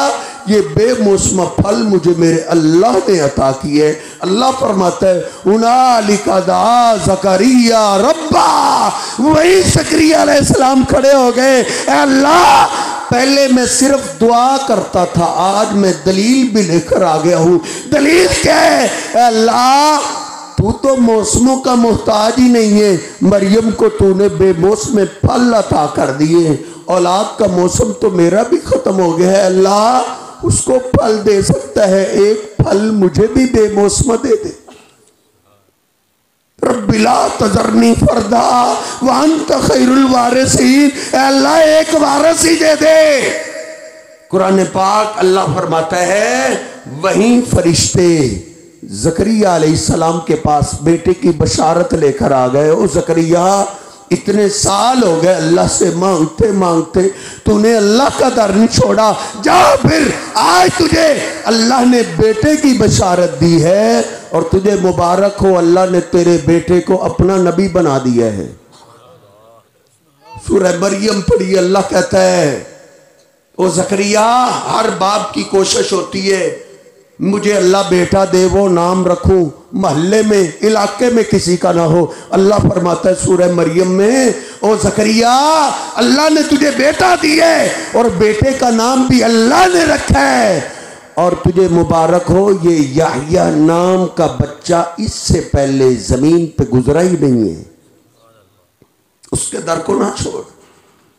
ये बेमौसमा फल मुझे मेरे अल्लाह ने अता किए। अल्लाह फरमाता है उनालिका दा ज़करिया रब्बा, वही ज़करिया अलैहिस्सलाम खड़े हो गए। अल्लाह, पहले मैं सिर्फ दुआ करता था, आज मैं दलील भी लेकर आ गया हूं। दलील क्या है? अल्लाह, तू तो मौसमों का मोहताज ही नहीं है, मरियम को तूने बेमौसमे फल अता कर दिए। औलाद का मौसम तो मेरा भी खत्म हो गया है, अल्लाह उसको फल दे सकता है, एक फल मुझे भी बेमौसमा दे दे। रब्बिला तजरनी फरदा व अंत खैरुल वारिसीन, अल्लाह एक वारिस ही दे दे। कुरान पाक अल्लाह फरमाता है, वहीं फरिश्ते ज़करिया अलैहिस्सलाम के पास बेटे की बशारत लेकर आ गए। ओ ज़करिया, इतने साल हो गए अल्लाह से मांगते मांगते, तूने अल्लाह का दर नहीं छोड़ा, जा फिर आज तुझे अल्लाह ने बेटे की बशारत दी है और तुझे मुबारक हो, अल्लाह ने तेरे बेटे को अपना नबी बना दिया है। सूरह मरियम पढ़ी, अल्लाह कहता है ओ ज़करिया, हर बाप की कोशिश होती है मुझे अल्लाह बेटा दे, वो नाम रखूं, मोहल्ले में इलाके में किसी का ना हो। अल्लाह फरमाता है सूरह मरियम में, ओ ज़करिया, अल्लाह ने तुझे बेटा दिया है और बेटे का नाम भी अल्लाह ने रखा है, और तुझे मुबारक हो, ये याह्या नाम का बच्चा इससे पहले जमीन पे गुजरा ही नहीं है। उसके दर को ना छोड़,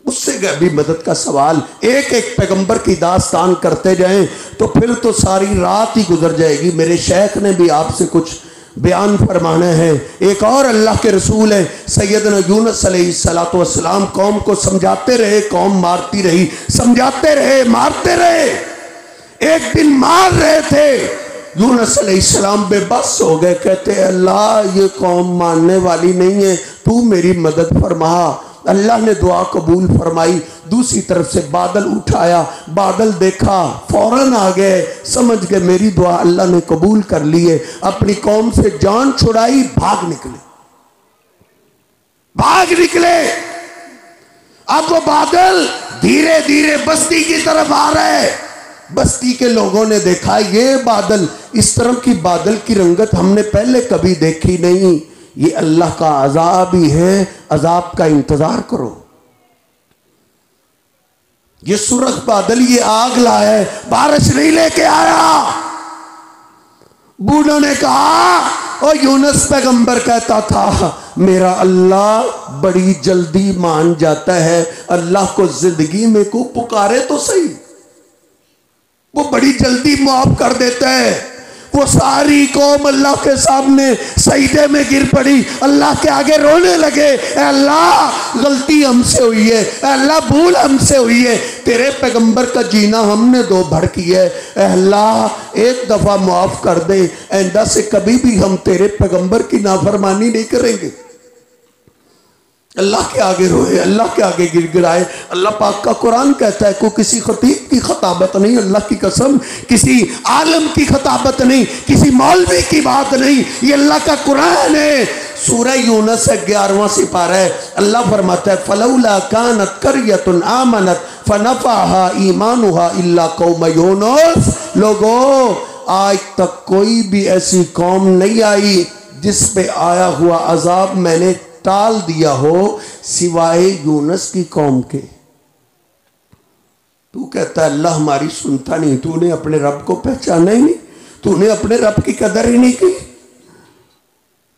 उससे गैबी मदद का सवाल। एक एक पैगंबर की दास्तान करते जाएं तो फिर तो सारी रात ही गुजर जाएगी। मेरे शेख ने भी आपसे कुछ बयान फरमाना है। एक और अल्लाह के रसूल है सैयदना यूनुस अलैहिस्सलातु वस्सलाम, कौम को समझाते रहे, कौम मारती रही, समझाते रहे, मारते रहे। एक दिन मार रहे थे, यूनुस अलैहिस्सलाम बेबस हो गए, कहते अल्लाह ये कौम मानने वाली नहीं है, तू मेरी मदद फरमा। अल्लाह ने दुआ कबूल फरमाई। दूसरी तरफ से बादल उठाया, बादल देखा, फौरन आ गए, समझ गए मेरी दुआ अल्लाह ने कबूल कर ली है। अपनी कौम से जान छुड़ाई, भाग निकले, भाग निकले। अब वो बादल धीरे धीरे बस्ती की तरफ आ रहे हैं। बस्ती के लोगों ने देखा ये बादल, इस तरह की बादल की रंगत हमने पहले कभी देखी नहीं, ये अल्लाह का अजाब ही है, अजाब का इंतजार करो। ये सुर्ख बादल, ये आग लाया है, बारिश नहीं लेके आया। बूढ़ों ने कहा, और यूनुस पैगंबर कहता था मेरा अल्लाह बड़ी जल्दी मान जाता है, अल्लाह को जिंदगी में को पुकारे तो सही, वो बड़ी जल्दी माफ कर देता है। वो सारी कौम अल्लाह के सामने सजदे में गिर पड़ी, अल्लाह के आगे रोने लगे, अल्लाह गलती हमसे हुई है, अल्लाह भूल हमसे हुई है, तेरे पैगंबर का जीना हमने दो भर किया है, अल्लाह एक दफा माफ कर दे, आइंदा से कभी भी हम तेरे पैगंबर की नाफरमानी नहीं करेंगे। अल्लाह के आगे रोए, अल्लाह के आगे गिड़गिड़ाए। अल्लाह पाक का कुरान कहता है, कोई किसी खतीब की खताबत नहीं, अल्लाह की कसम, किसी आलम की खताबत नहीं, किसी मौलवी की बात नहीं, ये अल्लाह का कुरान है। सूरह यूनुस 11वां सिपारा है। अल्लाह फरमाता है, फलौला कानत करियतुन आमनत फनफअहा ईमानुहा इल्ला कौम यूनुस। लोगों, आज तक कोई भी ऐसी कौम नहीं आई जिस पे आया हुआ अजाब मैंने टाल दिया हो सिवाय यूनुस की कौम के। तू कहता है अल्लाह हमारी सुनता नहीं, तूने अपने रब को पहचाना ही नहीं, तूने अपने रब की कदर ही नहीं की।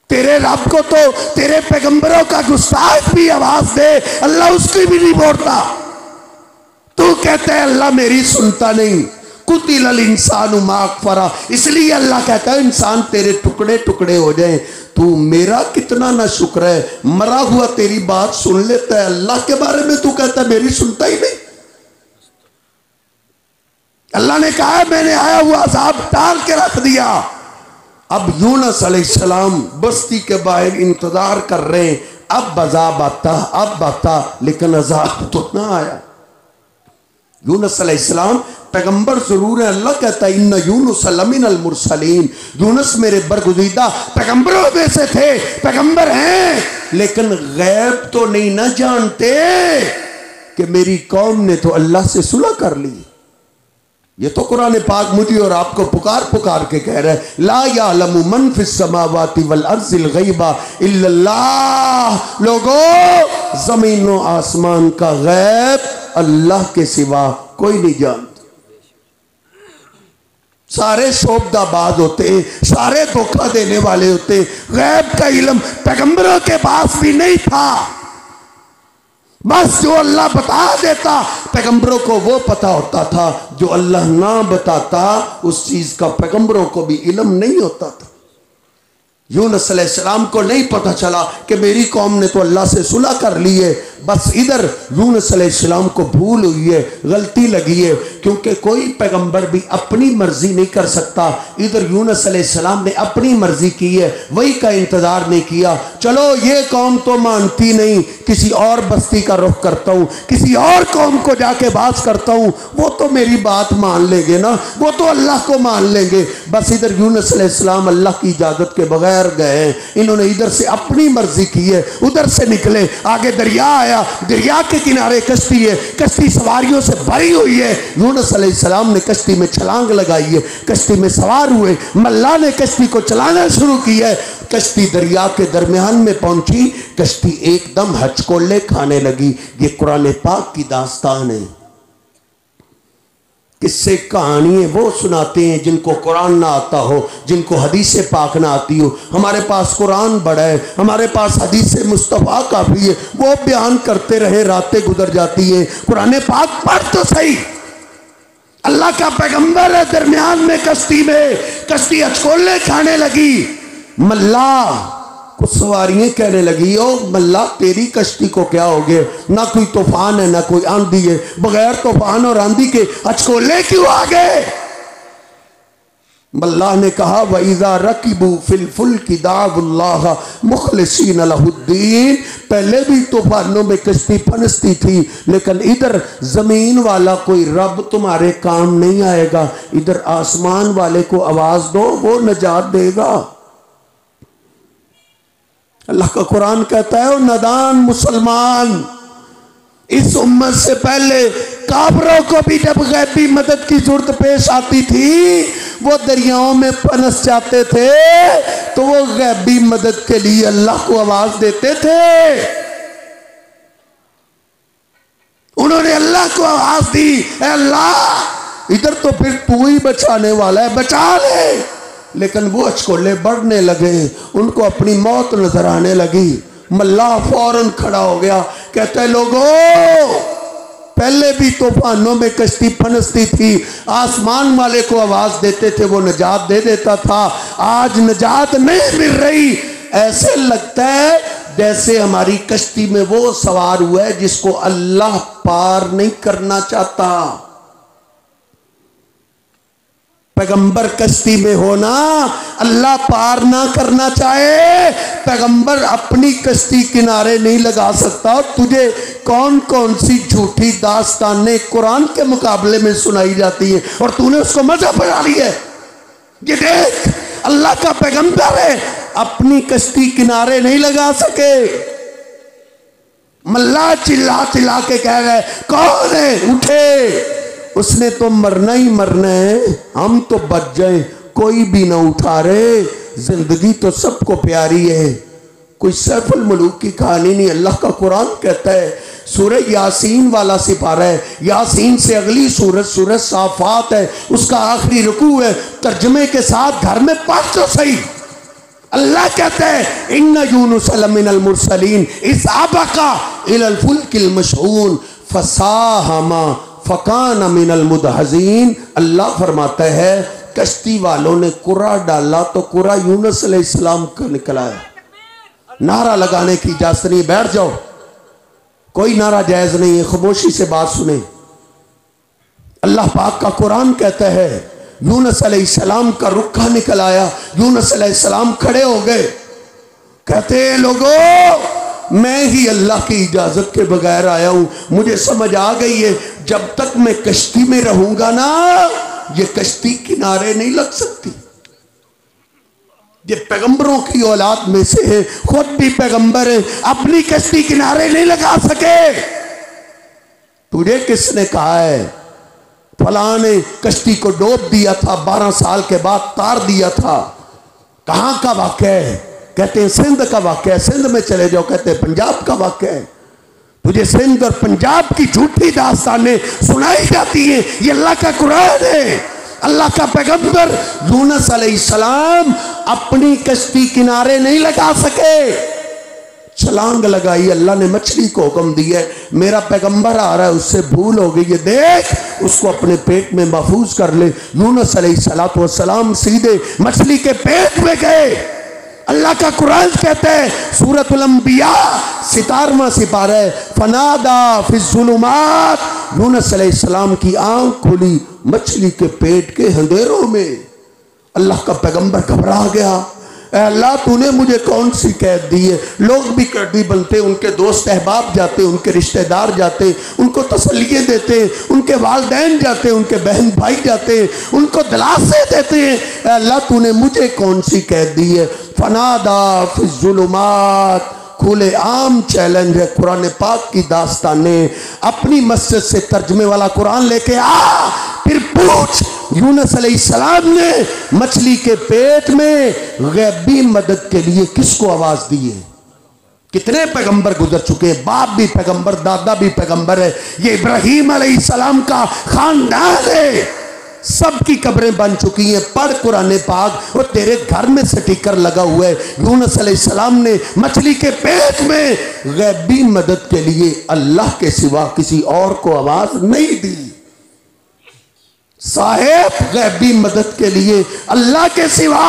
तेरे रब को तो तेरे पैगंबरों का गुस्ताख भी आवाज दे, अल्लाह उसकी भी नहीं बोलता। तू कहता है अल्लाह मेरी सुनता नहीं। कुतिल इंसानु मा अकफरा, इसलिए अल्लाह कहता है इंसान तेरे टुकड़े टुकड़े हो जाए। तू मेरा कितना ना शुक्र है, मरा हुआ तेरी बात सुन लेता है, अल्लाह के बारे में तू कहता है मेरी सुनता ही नहीं। अल्लाह ने कहा है मैंने आया हुआ अजाब टाल के रख दिया। अब यूनुस अलैहिस्सलाम बस्ती के बाहर इंतजार कर रहे हैं, अब अजाब आता, अब आता, लेकिन अजाब तो ना आया। यूनुस अलैहिस्सलाम पैगंबर जरूर है। अल्लाह कहता है इन्ना यूनुस लमिनल मुरसलीन, यूनुस मेरे बरगुज़ीदा पैगंबरों में से थे, पैगंबर हैं, लेकिन गैब तो नहीं ना जानते कि मेरी कौम ने तो अल्लाह से सुलह कर ली। ये तो कुरान पाक मुझे और आपको पुकार पुकार के कह रहा है, ला यालमु मन फिस समावाति वल अर्ज़िल गैबा इल्लल्लाह। लोगों, जमीनों आसमान का गैब अल्लाह के सिवा कोई नहीं जानता। सारे शोबदाबाज होते, सारे धोखा देने वाले होते। गैब का इल्म पैगंबरों के पास भी नहीं था। बस जो अल्लाह बता देता पैगंबरों को वो पता होता था, जो अल्लाह ना बताता उस चीज का पैगंबरों को भी इल्म नहीं होता था। यूनुस अलैहिस्सलाम को नहीं पता चला कि मेरी कौम ने तो अल्लाह से सुलह कर ली है। बस इधर यूनुस अलैहिस्सलाम को भूल हुई है, गलती लगी है, क्योंकि कोई पैगंबर भी अपनी मर्जी नहीं कर सकता। इधर यूनुस अलैहिस्सलाम ने अपनी मर्जी की है, वही का इंतजार नहीं किया। चलो ये कौम तो मानती नहीं, किसी और बस्ती का रुख करता हूँ, किसी और कौम को जाके बात करता हूँ, वो तो मेरी बात मान लेंगे ना, वो तो अल्लाह को मान लेंगे। बस इधर यूनुस अलैहिस्सलाम अल्लाह की इजाजत के बगैर गए। इन्होंने इधर से अपनी मर्जी की है, उधर से निकले, आगे दरिया आया, दरिया के किनारे कश्ती है, कश्ती सवारियों से भरी हुई है। यूनुस अलैहिस्सलाम ने कश्ती में छलांग लगाई है, कश्ती में सवार हुए, मल्लाह ने कश्ती को चलाना शुरू किया है। कश्ती दरिया के दरमियान में पहुंची, कश्ती एकदम हचकोले खाने लगी। ये कुरान पाक की दास्तान है। किससे कहानी है वो सुनाते हैं जिनको कुरान ना आता हो, जिनको हदीस पाक ना आती हो। हमारे पास कुरान बड़ा है, हमारे पास हदीस मुस्तफ़ा काफ़ी है, वो बयान करते रहे, रातें गुजर जाती हैं। कुरान पाक पढ़ तो सही। अल्लाह का पैगंबर है दरमियान में कश्ती में, कश्ती अचकोले खाने लगी। मल्लाह कुछ सवारियां कहने लगी, ओ मल्लाह तेरी कश्ती को क्या हो गया, ना कोई तूफान है ना कोई आंधी है, बगैर तूफान और आंधी के अचकोले क्यों आ गए। मल्लाह ने कहा वइज़ा रकिबू फिल फुल्की दाउल्लाह मुखलिसीन लहुद्दीन। पहले भी तूफानों में कश्ती फंसती थी, लेकिन इधर जमीन वाला कोई रब तुम्हारे काम नहीं आएगा, इधर आसमान वाले को आवाज दो, वो नजात देगा। अल्लाह का कुरान कहता है, नदान मुसलमान, इस उम्मत से पहले काफिरों को भी जब गैबी मदद की जरूरत पेश आती थी, वो दरियाओं में फंस जाते थे, तो वो गैबी मदद के लिए अल्लाह को आवाज देते थे। उन्होंने अल्लाह को आवाज दी, अल्लाह इधर तो फिर तू ही बचाने वाला है, बचा ले। लेकिन वो अचकोले बढ़ने लगे, उनको अपनी मौत नजर आने लगी। मल्लाह फौरन खड़ा हो गया, कहते हैं लोगों, पहले भी तूफानों में कश्ती फंसती थी, आसमान वाले को आवाज देते थे, वो निजात दे देता था। आज निजात नहीं मिल रही। ऐसे लगता है जैसे हमारी कश्ती में वो सवार हुआ है जिसको अल्लाह पार नहीं करना चाहता। पैगंबर कश्ती में होना अल्लाह पार ना करना चाहे, पैगंबर अपनी कश्ती किनारे नहीं लगा सकता। और तुझे कौन कौन सी झूठी दास्तानें कुरान के मुकाबले में सुनाई जाती है और तूने उसको मज़हब बना लिया है। ये देख, अल्लाह का पैगंबर है, अपनी कश्ती किनारे नहीं लगा सके। मल्ला चिल्ला चिल्ला के कह रहे कौन है, उठे, उसने तो मरना ही मरना है, हम तो बच जाए, कोई भी ना उठा रे, जिंदगी तो सबको प्यारी है। कोई सैफुल मुलूक की कहानी नहीं। अल्लाह का कुरान कहता है, सूरह यासीन वाला सिपारा है, यासीन से अगली सूरत सूरह साफात है, उसका आखिरी रुकू है। तर्जमे के साथ घर में पढ़ तो सही। अल्लाह कहता है इन्ना यूनुस लमिनल मुरसलीन इस आबका इलल फुल्किल मशहून फसाहमा फकान मिनल मुदहजीन। अल्लाह फरमाता है कश्ती वालों ने कुरा डाला तो कुरा यूनुस अलैहिस्सलाम का निकला है। नारा लगाने की इजाजत नहीं, बैठ जाओ, कोई नारा जायज नहीं है, खामोशी से बात सुने। अल्लाह पाक का कुरान कहता है यूनुस अलैहिस्सलाम का रुखा निकल आया, यूनुस अलैहिस्सलाम खड़े हो गए, कहते हैं लोगों मैं ही अल्लाह की इजाजत के बगैर आया हूं, मुझे समझ आ गई है जब तक मैं कश्ती में रहूंगा ना ये कश्ती किनारे नहीं लग सकती। ये पैगंबरों की औलाद में से है, खुद भी पैगंबर है, अपनी कश्ती किनारे नहीं लगा सके। तुझे किसने कहा है फलां ने कश्ती को डूब दिया था, 12 साल के बाद तार दिया था? कहां का वाक़या है? कहते हैं सिंध का वाक़या है। सिंध में चले जाओ, कहते हैं पंजाब का वाक़या है। तुझे सिंध और पंजाब की झूठी दास्तानें सुनाई जाती हैं। ये अल्लाह का कुरान है। अल्लाह का पैगंबर यूनुस अलैहिस्सलाम अपनी कश्ती किनारे नहीं लगा सके, छलांग लगाई। अल्लाह ने मछली को हुक्म दिया है, मेरा पैगंबर आ रहा है, उससे भूल हो गई है, देख उसको अपने पेट में महफूज कर ले। यूनुस अलैहिस्सलाम सीधे मछली के पेट में गए। अल्लाह का कुरान कहता है सूरतुल अंबिया 17वां सिपारा है, फनादा फिज़्ज़ुलुमात, यूनुस अलैहिस्सलाम की आंख खुली मछली के पेट के अंधेरों में। अल्लाह का पैगंबर घबरा गया, अल्लाह तूने मुझे कौन सी कैद दी है? लोग भी कैदी बनते, उनके दोस्त अहबाब जाते, उनके रिश्तेदार जाते, उनको तसल्लिये देते, उनके वालिदैन जाते, उनके बहन भाई जाते, उनको दिलासे देते हैं। अल्लाह तूने मुझे कौन सी कैद दी है? फनादा फिज़्ज़ुलुमात, खुले आम चैलेंज है। कुरान पाक की दास्तानें अपनी मस्जिद से तर्जमे वाला कुरान लेके आ, फिर पूछ यूनुस अलैहिस्सलाम ने मछली के पेट में गैबी मदद के लिए किसको आवाज दी है? कितने पैगंबर गुजर चुके हैं, बाप भी पैगंबर, दादा भी पैगंबर है। ये इब्राहीम अलैहिस्सलाम का खानदान है, सबकी कब्रें बन चुकी हैं। पढ़ कुरान पाक, वो तेरे घर में स्टिकर लगा हुआ है। यूनुस अलैहिस्सलाम ने मछली के पेट में गैबी मदद के लिए अल्लाह के सिवा किसी और को आवाज नहीं दी। साहेब गैबी मदद के लिए अल्लाह के सिवा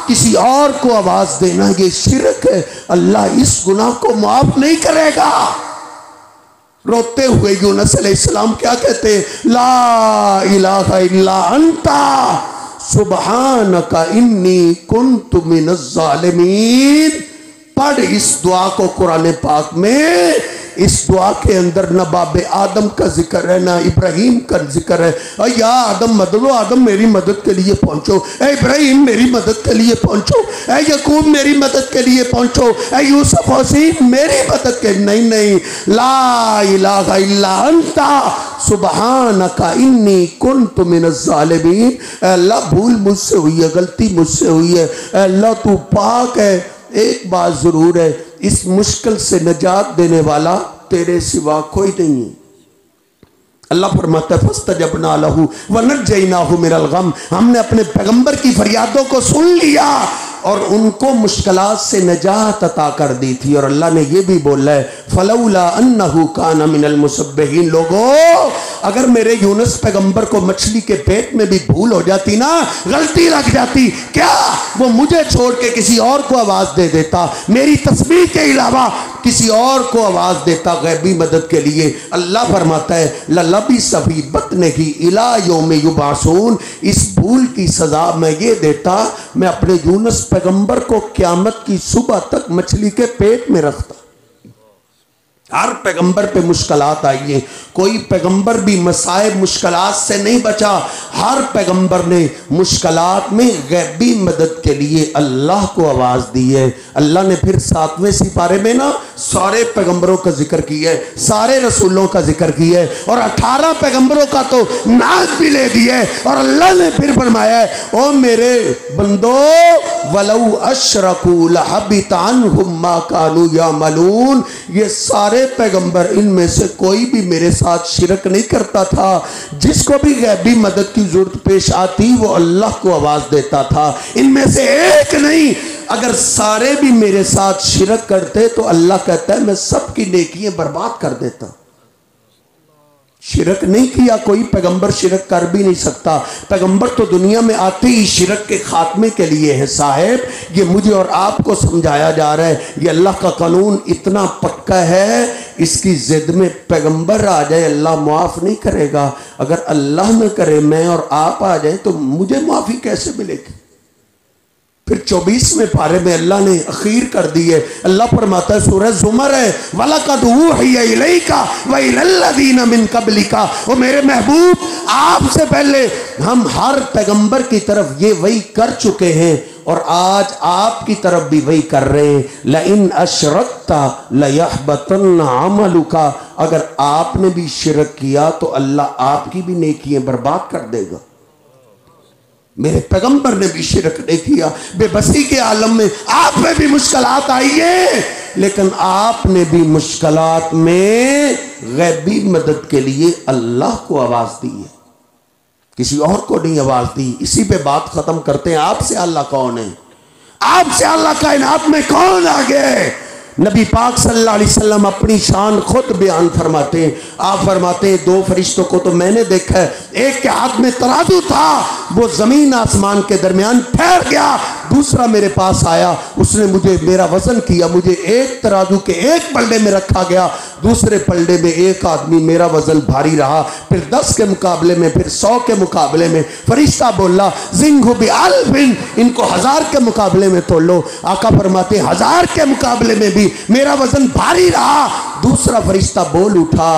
किसी और को आवाज देना ये शिरक है। अल्लाह इस गुनाह को माफ नहीं करेगा। रोते हुए यूनुस अलैहिस्सलाम क्या कहते हैं? ला इलाहा इल्ला अंता सुब्हानका इन्नी कुन्तु मिनज़ ज़ालिमीन। पढ़ इस दुआ को कुरान पाक में। इस दुआ के अंदर न बाबे आदम का जिक्र है, ना इब्राहिम का जिक्र है। या आदम मदद, आदम मेरी मदद के लिए पहुंचो, ए इब्राहिम मेरी मदद के लिए पहुंचो, ए यकूब मेरी मदद के लिए पहुंचो, ए यूसुफ हसीन मेरी मदद के। नहीं नहीं, ला इलाहा इल्ला अंता सुब्हानका इन्नी कुन्तु मिनज़ ज़ालिमीन। अल्लाह भूल मुझसे हुई है, गलती मुझसे हुई है, अल्लाह तू पाक है। एक बात जरूर है, इस मुश्किल से निजात देने वाला तेरे सिवा कोई नहीं है। अल्लाह फरमाता है फस्तजबना लहू वनज्जयनाहु मिनल गम। हमने अपने पैगंबर की फरियादों को सुन लिया और उनको मुश्किलात से निजात अता कर दी थी। और अल्लाह ने यह भी बोला है फलौला अन्नहु काना मिनल मुसब्बिहीन। लोगों, अगर मेरे यूनुस पैगंबर को मछली के पेट में भी भूल हो जाती ना, गलती लग जाती, क्या वो मुझे छोड़ के किसी और को आवाज दे देता? मेरी तस्बीह के अलावा किसी और को आवाज़ देता गैबी मदद के लिए। अल्लाह फरमाता है ललबी सफ़ी बतने की इला यौम युबासून, इस भूल की सज़ा मैं ये देता, मैं अपने यूनुस पैगंबर को क़यामत की सुबह तक मछली के पेट में रखता। हर पैगंबर पे मुश्किलात आई है, कोई पैगंबर भी मसाइब मुश्किलात से नहीं बचा। हर पैगंबर ने मुश्किलात में गैबी मदद के लिए अल्लाह को आवाज़ दी है। अल्लाह ने फिर 7वें सिपारे में ना सारे पैगंबरों का जिक्र किया है, सारे रसूलों का जिक्र किया है, और 18 पैगंबरों का तो नाम भी ले दिया है। और अल्लाह ने फिर फरमाया है ओ मेरे बंदो वलौ अशरकू लहबित अन्हुम मा कानू यामलून, ये सारे पैगंबर इनमें से कोई भी मेरे साथ शिरक नहीं करता था। जिसको भी गैबी मदद की जरूरत पेश आती वो अल्लाह को आवाज देता था। इनमें से एक नहीं, अगर सारे भी मेरे साथ शिरक करते तो अल्लाह कहता है मैं सबकी नेकियां बर्बाद कर देता। शिरक नहीं किया कोई पैगंबर, शिरक कर भी नहीं सकता। पैगंबर तो दुनिया में आते ही शिरक के खात्मे के लिए है। साहेब ये मुझे और आपको समझाया जा रहा है, ये अल्लाह का कानून इतना पक्का है, इसकी जिद में पैगंबर आ जाए अल्लाह माफ़ नहीं करेगा। अगर अल्लाह न करे मैं और आप आ जाए तो मुझे माफ़ी कैसे मिलेगी। फिर 24वें पारे में अल्लाह ने अखीर कर दी है। अल्लाह फरमाता है सूरह ज़ुमर है वलक़द ऊहिया इलैका व इलल्लज़ीना मिन क़ब्लिका, ओ मेरे महबूब आपसे पहले हम हर पैगंबर की तरफ ये वही कर चुके हैं और आज आपकी तरफ भी वही कर रहे हैं। लइन अशरकता लयहबतन्न अमलुका, अगर आपने भी शिरक किया तो अल्लाह आपकी भी नेकियां बर्बाद कर देगा। मेरे पैगंबर ने भी शिरक नहीं किया। बेबसी के आलम में आप में भी मुश्किलात आई है, लेकिन आपने भी मुश्किलात में गैबी मदद के लिए अल्लाह को आवाज दी है, किसी और को नहीं आवाज दी। इसी पे बात खत्म करते हैं। आपसे अल्लाह कौन है? आपसे अल्लाह कायनात में कौन आगे है? नबी पाक सल्लल्लाहु अलैहि वसल्लम अपनी शान खुद बयान फरमाते हैं। आप फरमाते हैं दो फरिश्तों को तो मैंने देखा है, एक के हाथ में तराजू था, वो जमीन आसमान के दरमियान ठहर गया। दूसरा मेरे पास आया, उसने मुझे मेरा वजन किया, मुझे एक तराजू के एक पलड़े में रखा गया, दूसरे पलड़े में एक आदमी मेरा वजन भारी रहा। फिर 10 के मुकाबले में, फिर 100 के मुकाबले में। फरिश्ता बोला जिंगहु बिअल्फिन, इनको 1000 के मुकाबले में तोल लो। आका फरमाते 1000 के मुकाबले में भी मेरा वजन भारी रहा। दूसरा फरिश्ता बोल उठा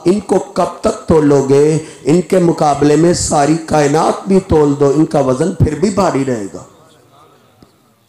इनको कब तक तोलोगे? इनके मुकाबले में सारी कायनात भी तोल दो, इनका वजन फिर भी भारी रहेगा।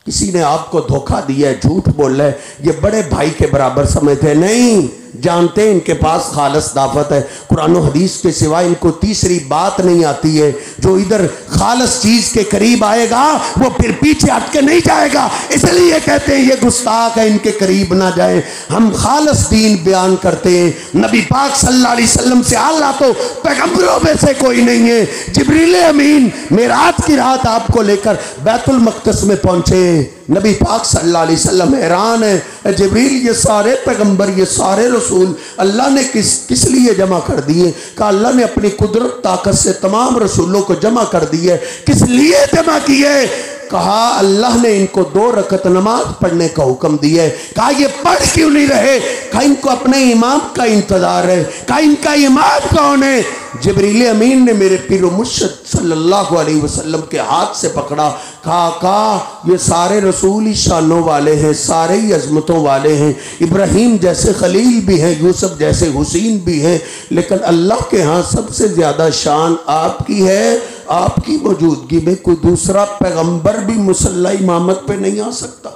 किसी ने आपको धोखा दिया है, झूठ बोल रहा है, ये बड़े भाई के बराबर समझते हैं। नहीं, जानते हैं इनके पास खालस दावत है। कुरान और हदीस के सिवा इनको तीसरी बात नहीं आती है। जो इधर खालस चीज के करीब आएगा वो फिर पीछे हट के नहीं जाएगा। इसलिए कहते हैं ये गुस्ताख है, इनके करीब ना जाए। हम खालस दीन बयान करते हैं। नबी पाक सल्लल्लाहु अलैहि वसल्लम से आला तो पैगंबरों में से कोई नहीं है। जिब्रील अमीन मेराज की रात आपको लेकर बैतुल मक़दस में पहुंचे। नबी पाक सल्लल्लाहु अलैहि वसल्लम हैरान है, जिब्रील ये सारे पैगंबर, ये सारे रसूल अल्लाह ने किस लिए जमा कर दिए? कहा अल्लाह ने अपनी कुदरत ताकत से तमाम रसूलों को जमा कर दिए। किस लिए जमा किए? कहा अल्लाह ने इनको 2 रकत नमाज पढ़ने का हुक्म दिया है। कहा ये पढ़ क्यों नहीं रहे? कहा इनको अपने इमाम का इंतजार है। कहा इनका इमाम कौन है? जिब्रील अमीन ने मेरे पीरो मुर्शिद सल्लल्लाहु अलैहि वसल्लम के हाथ से पकड़ा। कहा ये सारे रसूल ही शानों वाले हैं, सारे ही अजमतों वाले हैं। इब्राहीम जैसे खलील भी हैं, यूसुफ जैसे हुसैन भी हैं, लेकिन अल्लाह के यहाँ सबसे ज़्यादा शान आपकी है। आपकी मौजूदगी में कोई दूसरा पैगंबर भी मुसल्ला इमामत पे नहीं आ सकता।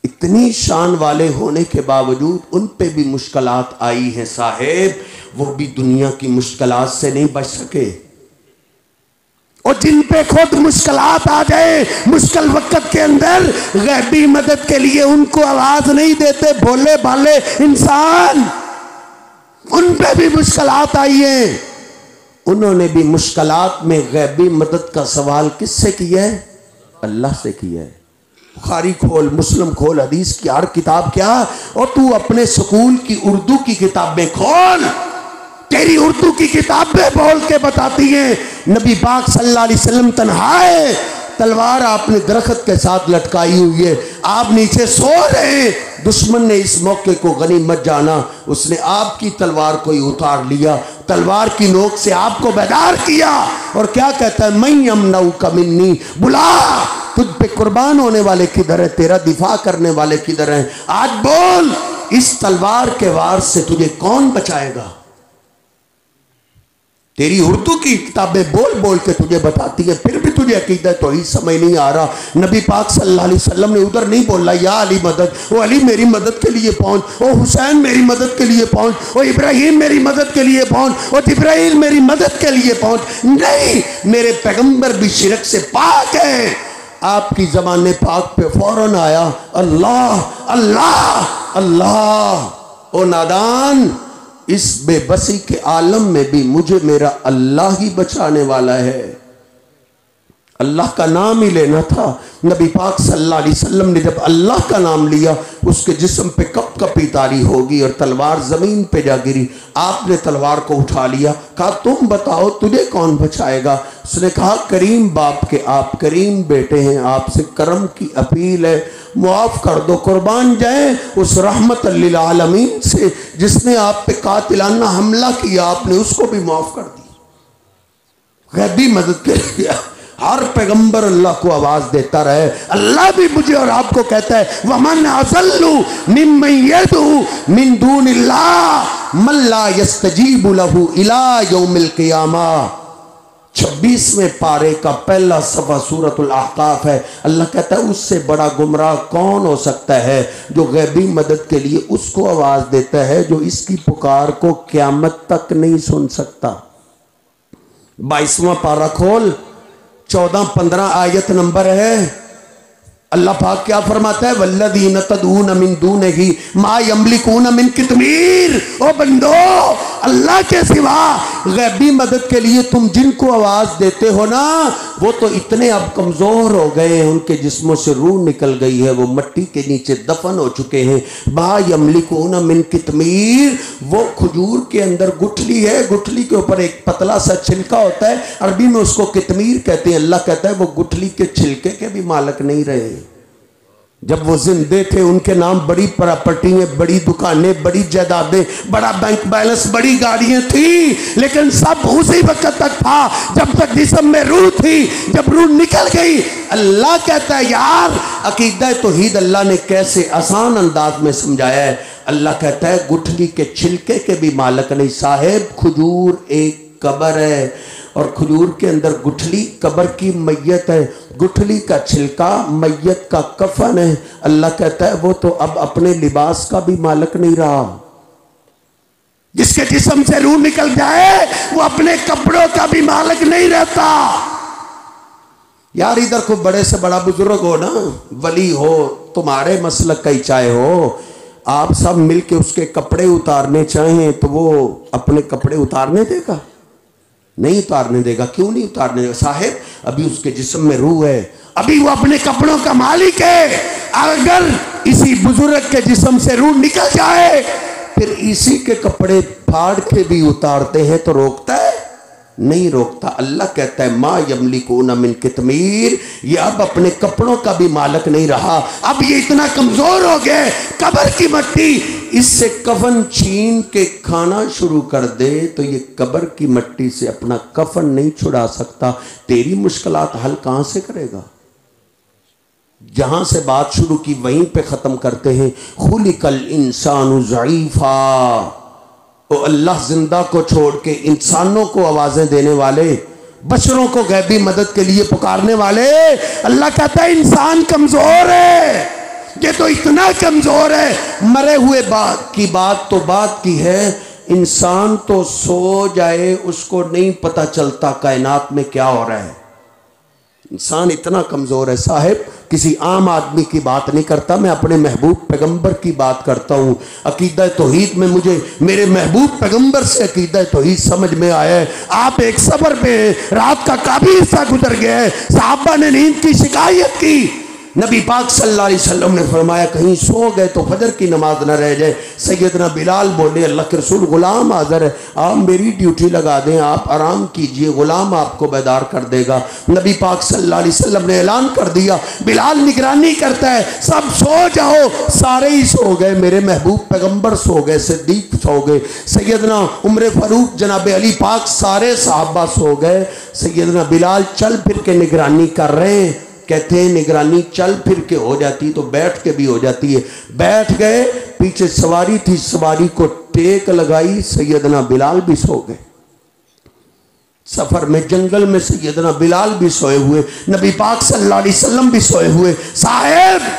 इतनी शान वाले होने के बावजूद उन पे भी मुश्किलात आई हैं साहेब, वो भी दुनिया की मुश्किलात से नहीं बच सके। और जिन पे खुद मुश्किलात आ जाए मुश्किल वक्त के अंदर, गैबी मदद के लिए उनको आवाज नहीं देते भोले भाले इंसान, उन पे भी मुश्किलात आई है। उन्होंने भी मुश्किलात में गैबी मदद का सवाल किससे किया है? अल्लाह से किया है। बुखारी खोल, मुस्लिम खोल, हदीस की हर किताब क्या, और तू अपने स्कूल की उर्दू की किताबें खोल, तेरी उर्दू की किताबें बोल के बताती हैं नबी पाक सल्लल्लाहु अलैहि वसल्लम तन्हा है, तलवार आपने दरख्त के साथ लटकाई हुई है, आप नीचे सो रहे हैं, दुश्मन ने इस मौके को गनीमत जाना, उसने आपकी तलवार को ही उतार लिया, तलवार की नोक से आपको बेदार किया और क्या कहता है, मैं यमनऊ का मिन्नी, बुला तुझ पे कुर्बान होने वाले किधर है, तेरा दिफा करने वाले किधर है, आज बोल इस तलवार के वार से तुझे कौन बचाएगा। तेरी उर्दू की किताबें बोल बोल के तुझे बताती है, फिर भी तुझे अकीदा तो ही समझ नहीं आ रहा। नबी पाक सल्लल्लाहु अलैहि वसल्लम ने उधर नहीं बोला या अली मदद, ओ अली मेरी मदद के लिए पहुंच, ओ हुसैन मेरी मदद के लिए पहुंच, ओ इब्राहिम मेरी मदद के लिए पहुंच, ओ जिब्राइल मेरी मदद के लिए पहुंच। नहीं, मेरे पैगंबर भी शिरक से पाक है। आपकी ज़बान पाक पे फौरन आया अल्लाह अल्लाह अल्लाह। ओ नादान, इस बेबसी के आलम में भी मुझे मेरा अल्लाह ही बचाने वाला है। अल्लाह का नाम ही लेना था। नबी पाक सल्लल्लाहु अलैहि वसल्लम ने जब अल्लाह का नाम लिया, उसके जिस्म पे कप कपी तारी होगी और तलवार जमीन पे जा गिरी। आपने तलवार को उठा लिया, कहा तुम बताओ तुझे कौन बचाएगा। उसने कहा करीम बाप के आप करीम बेटे हैं, आपसे करम की अपील है, मुआफ़ कर दो, कुर्बान जाए उस रहमत लिल आलमीन से जिसने आप पे कातिलाना हमला किया, आपने उसको भी माफ़ कर दी। गैबी मदद के लिए हर पैगंबर अल्लाह को आवाज देता रहे। अल्लाह भी मुझे और आपको कहता है वमन अज़ल्लु मिम्मन यदउ मिन दूनिल्लाह मन ला यस्तजीबु लहू इला यौमिल क़ियामा। 26वें पारे का पहला सफ़ा सूरतुल अहक़ाफ़ है। अल्लाह कहता है उससे बड़ा गुमराह कौन हो सकता है जो गैबी मदद के लिए उसको आवाज़ देता है जो इसकी पुकार को क़यामत तक नहीं सुन सकता। 22वां पारा खोल, 14-15 आयत नंबर है। अल्लाह पाक क्या फरमाता है, वल्लज़ीन तदऊन मिन दूनिही मा यमलिकून मिन कितमीर। ओ बंदो, अल्लाह के सिवा गैबी मदद के लिए तुम जिनको आवाज देते हो ना, वो तो इतने अब कमजोर हो गए हैं, उनके जिस्मों से रूह निकल गई है, वो मट्टी के नीचे दफन हो चुके हैं। मा यमलिकून मिन कितमीर, वो खजूर के अंदर गुठली है, गुठली के ऊपर एक पतला सा छिलका होता है, अरबी में उसको कितमीर कहते हैं। अल्लाह कहता है वो गुठली के छिलके के भी मालिक नहीं रहे। जब वो जिंदे थे उनके नाम बड़ी प्रॉपर्टी है, बड़ी दुकानें, बड़ी जायदादें, बड़ा बैंक बैलेंस, बड़ी गाड़ियां थी, लेकिन सब उसी वक्त तक था जब तक जिस्म में रूह थी। जब रूह निकल गई, अल्लाह कहता है यार अकीदा तौहीद अल्लाह ने कैसे आसान अंदाज में समझाया है। अल्लाह कहता है गुठली के छिलके के भी मालिक नहीं। साहेब, खजूर एक कब्र है और खजूर के अंदर गुठली कब्र की मैयत है, गुठली का छिलका मैयत का कफन है। अल्लाह कहता है वो तो अब अपने लिबास का भी मालिक नहीं रहा। जिसके जिस्म से रूह निकल जाए वो अपने कपड़ों का भी मालिक नहीं रहता। यार इधर को बड़े से बड़ा बुजुर्ग हो ना, वली हो, तुम्हारे मसलक का ही चाहे हो, आप सब मिलके उसके कपड़े उतारने चाहें तो वो अपने कपड़े उतारने देगा? नहीं उतारने देगा। क्यों नहीं उतारने देगा? साहेब, अभी उसके जिस्म में रूह है, अभी वो अपने कपड़ों का मालिक है। अगर इसी बुजुर्ग के जिस्म से रूह निकल जाए फिर इसी के कपड़े फाड़ के भी उतारते हैं तो रोकता है? नहीं रोकता। अल्लाह कहता है मा यमलिकून मिन कितमीर, ये अब अपने कपड़ों का भी मालिक नहीं रहा। अब ये इतना कमजोर हो गए, कब्र की मट्टी इससे कफन छीन के खाना शुरू कर दे तो ये कब्र की मट्टी से अपना कफन नहीं छुड़ा सकता। तेरी मुश्किलात हल कहां से करेगा? जहां से बात शुरू की वहीं पे खत्म करते हैं। खुलिकल इंसानु ज़ईफा। ओ अल्लाह जिंदा को छोड़ के इंसानों को आवाजें देने वाले, बशरों को गैबी मदद के लिए पुकारने वाले, अल्लाह कहता है इंसान कमजोर है। ये तो इतना कमजोर है, मरे हुए की बात तो बात की है, इंसान तो सो जाए उसको नहीं पता चलता कायनात में क्या हो रहा है। इंसान इतना कमजोर है। साहिब, किसी आम आदमी की बात नहीं करता, मैं अपने महबूब पैगंबर की बात करता हूँ। अकीदा तौहीद में मुझे मेरे महबूब पैगंबर से अकीदा तौहीद समझ में आया है। आप एक सफर पे रात का काफी हिस्सा गुजर गया है, सहाबा ने नींद की शिकायत की, नबी पाक सल्लल्लाहु अलैहि वसल्लम ने फरमाया कहीं सो गए तो फजर की नमाज न रह जाए। सैयदना बिलाल बोले अल्लाह के रसूल गुलाम हाज़िर है, आप मेरी ड्यूटी लगा दें, आप आराम कीजिए, गुलाम आपको बेदार कर देगा। नबी पाक सल्लल्लाहु अलैहि वसल्लम ने ऐलान कर दिया बिलाल निगरानी करता है, सब सो जाओ। सारे ही सो गए, मेरे महबूब पैगम्बर सो गए, सिद्दीक सो गए, सैयदना उमर फारूक जनाब अली पाक सारे साहबा सो गए। सैयदना बिलाल चल फिर के निगरानी कर रहे हैं। कहते हैं निगरानी चल फिर के हो जाती तो बैठ के भी हो जाती है। बैठ गए, पीछे सवारी थी, सवारी को टेक लगाई, सैयदना बिलाल भी सो गए। सफर में जंगल में सैयदना बिलाल भी सोए हुए, नबी पाक सल्लल्लाहु अलैहि वसल्लम भी सोए हुए। साहेब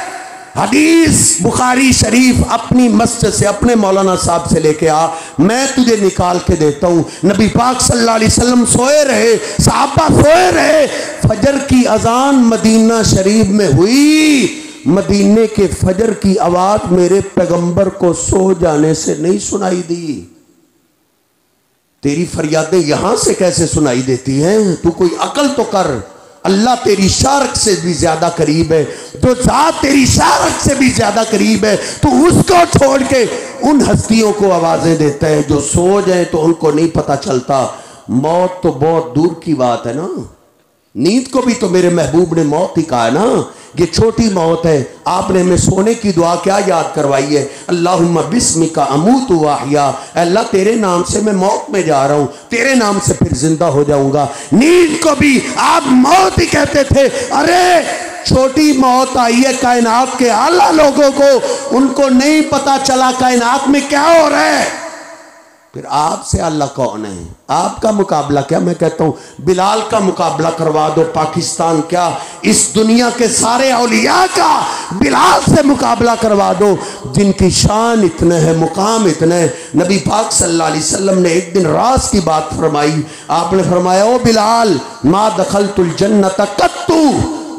हदीस बुखारी शरीफ अपनी मस्जिद से अपने मौलाना साहब से लेके आ, मैं तुझे निकाल के देता हूँ। नबी पाक सल्लल्लाहु अलैहि वसल्लम सोए रहे, सहाबा सोए रहे। फजर की अजान मदीना शरीफ में हुई, मदीने के फजर की आवाज मेरे पैगंबर को सो जाने से नहीं सुनाई दी। तेरी फरियादें यहां से कैसे सुनाई देती हैं? तू कोई अकल तो कर। अल्लाह तेरी शारक से भी ज्यादा करीब है, तो जात तेरी शारक से भी ज्यादा करीब है, तो उसको छोड़ के उन हस्तियों को आवाजें देता है जो सो जाए तो उनको नहीं पता चलता। मौत तो बहुत दूर की बात है ना, नींद को भी तो मेरे महबूब ने मौत ही कहा है ना, ये छोटी मौत है। आपने हमें सोने की दुआ क्या याद करवाई है? अल्लाहुम्मा बिस्मिका अमूतु व अहया, अल्लाह तेरे नाम से मैं मौत में जा रहा हूं, तेरे नाम से फिर जिंदा हो जाऊंगा। नींद को भी आप मौत ही कहते थे। अरे छोटी मौत आई है कायनात के आला लोगों को, उनको नहीं पता चला कायनात में क्या हो रहा है। फिर आपसे अल्लाह कौन है? आपका मुकाबला क्या? मैं कहता हूं बिलाल का मुकाबला करवा दो, पाकिस्तान क्या इस दुनिया के सारे औलिया का बिलाल से मुकाबला करवा दो, जिनकी शान इतने है, मुकाम इतने है। नबी पाक सल्लल्लाहु अलैहि वसल्लम ने एक दिन राज की बात फरमाई। आपने फरमाया ओ बिलाल मा दखलतुल जन्नत कत्तु,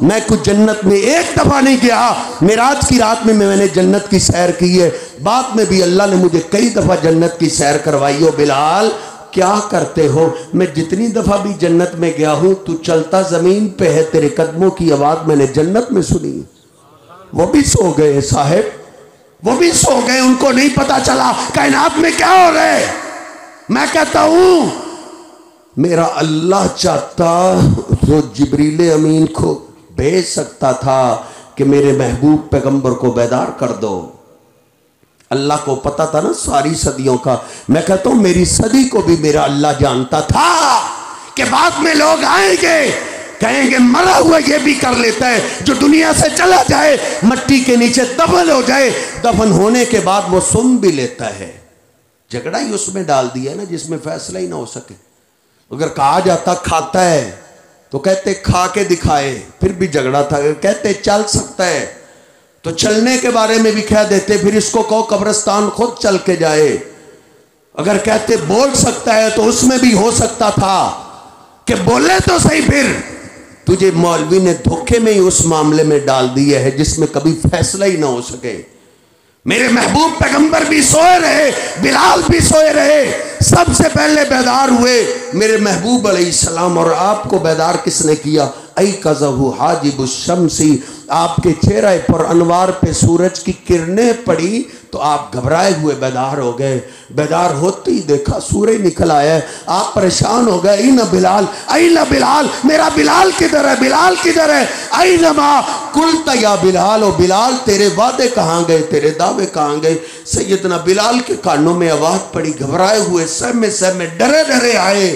मैं कुछ जन्नत में एक दफा नहीं गया। मिराज की रात में मैंने जन्नत की सैर की है, बाद में भी अल्लाह ने मुझे कई दफा जन्नत की सैर करवाई। हो बिलाल क्या करते हो? मैं जितनी दफा भी जन्नत में गया हूं तू चलता जमीन पे है, तेरे कदमों की आवाज मैंने जन्नत में सुनी। वो भी सो गए साहेब, वो भी सो गए, उनको नहीं पता चला कायनात में क्या हो रहा है। मैं कहता हूं मेरा अल्लाह चाहता तो जिब्रील अमीन को भेज सकता था कि मेरे महबूब पैगंबर को बेदार कर दो। अल्लाह को पता था ना सारी सदियों का। मैं कहता हूं मेरी सदी को भी मेरा अल्लाह जानता था कि बाद में लोग आएंगे कहेंगे मरा हुआ ये भी कर लेता है, जो दुनिया से चला जाए मट्टी के नीचे दफन हो जाए, दफन होने के बाद वो सुन भी लेता है। झगड़ा ही उसमें डाल दिया ना जिसमें फैसला ही ना हो सके। अगर कहा जाता खाता है तो कहते खा के दिखाए, फिर भी झगड़ा था। कहते चल सकता है तो चलने के बारे में भी कह देते, फिर इसको कहो कब्रिस्तान खुद चल के जाए। अगर कहते बोल सकता है तो उसमें भी हो सकता था कि बोले तो सही। फिर तुझे मौलवी ने धोखे में ही उस मामले में डाल दिया है जिसमें कभी फैसला ही ना हो सके। मेरे महबूब पैगंबर भी सोए रहे, बिलाल भी सोए रहे, सबसे पहले बेदार हुए मेरे महबूब अलैहिस्सलाम। और आपको बेदार किसने किया? ऐ कज़हु हाजिबु शम्सी, आपके चेहरे पर अनवार पे सूरज की किरणें पड़ी तो आप घबराए हुए बेदार हो गए। बेदार होते ही देखा सूरज निकल आया है, आप परेशान हो गए। ना बिलाल, ऐ ना बिलाल, मेरा बिलाल किधर है? बिलाल किधर है? ऐ नमा कुलता या बिलाल, ओ बिलाल तेरे वादे कहाँ गए, तेरे दावे कहाँ गए? सैयदना बिलाल के कानों में आवाज पड़ी, घबराए हुए सहमे डरे डरे आए।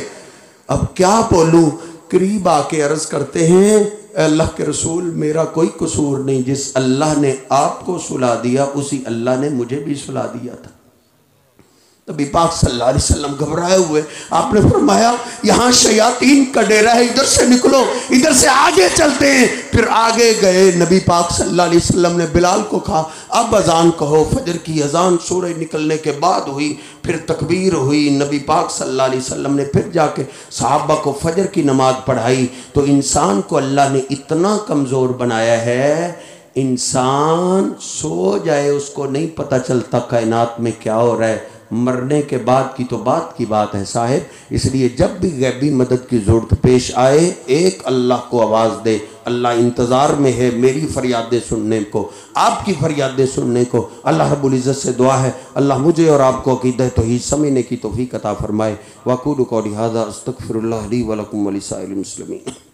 अब क्या बोलूं? करीब आके अर्ज करते हैं अल्लाह के रसूल मेरा कोई कसूर नहीं, जिस अल्लाह ने आपको सुला दिया उसी अल्लाह ने मुझे भी सुला दिया था। नबी पाक सल्लल्लाहु अलैहि वसल्लम घबराए हुए, आपने फरमाया यहाँ शयातीन का डेरा है, इधर से निकलो, इधर से आगे चलते हैं। फिर आगे गए। नबी पाक सल्लल्लाहु अलैहि वसल्लम ने बिलाल को कहा अब अजान कहो। फजर की अजान सूरज निकलने के बाद हुई, फिर तकबीर हुई। नबी पाक सल्लल्लाहु अलैहि वसल्लम ने फिर जाके सहाबा को फजर की नमाज पढ़ाई। तो इंसान को अल्लाह ने इतना कमज़ोर बनाया है, इंसान सो जाए उसको नहीं पता चलता कायनात में क्या हो रहा है। मरने के बाद की तो बात की बात है साहिब। इसलिए जब भी गैबी मदद की ज़रूरत पेश आए, एक अल्लाह को आवाज़ दे। अल्लाह इंतज़ार में है मेरी फरियादें सुनने को, आपकी फरियादें सुनने को। अल्लाह रब्बुल इज़्ज़त से दुआ है अल्लाह मुझे और आपको अक़ीदा तौहीद समझने की तौफ़ीक़ अता फ़रमाए। वक़ूलु क़ौली हाज़ा अस्तग़फ़िरुल्लाह ली व लकुम व लिसाइरिल मुस्लिमीन।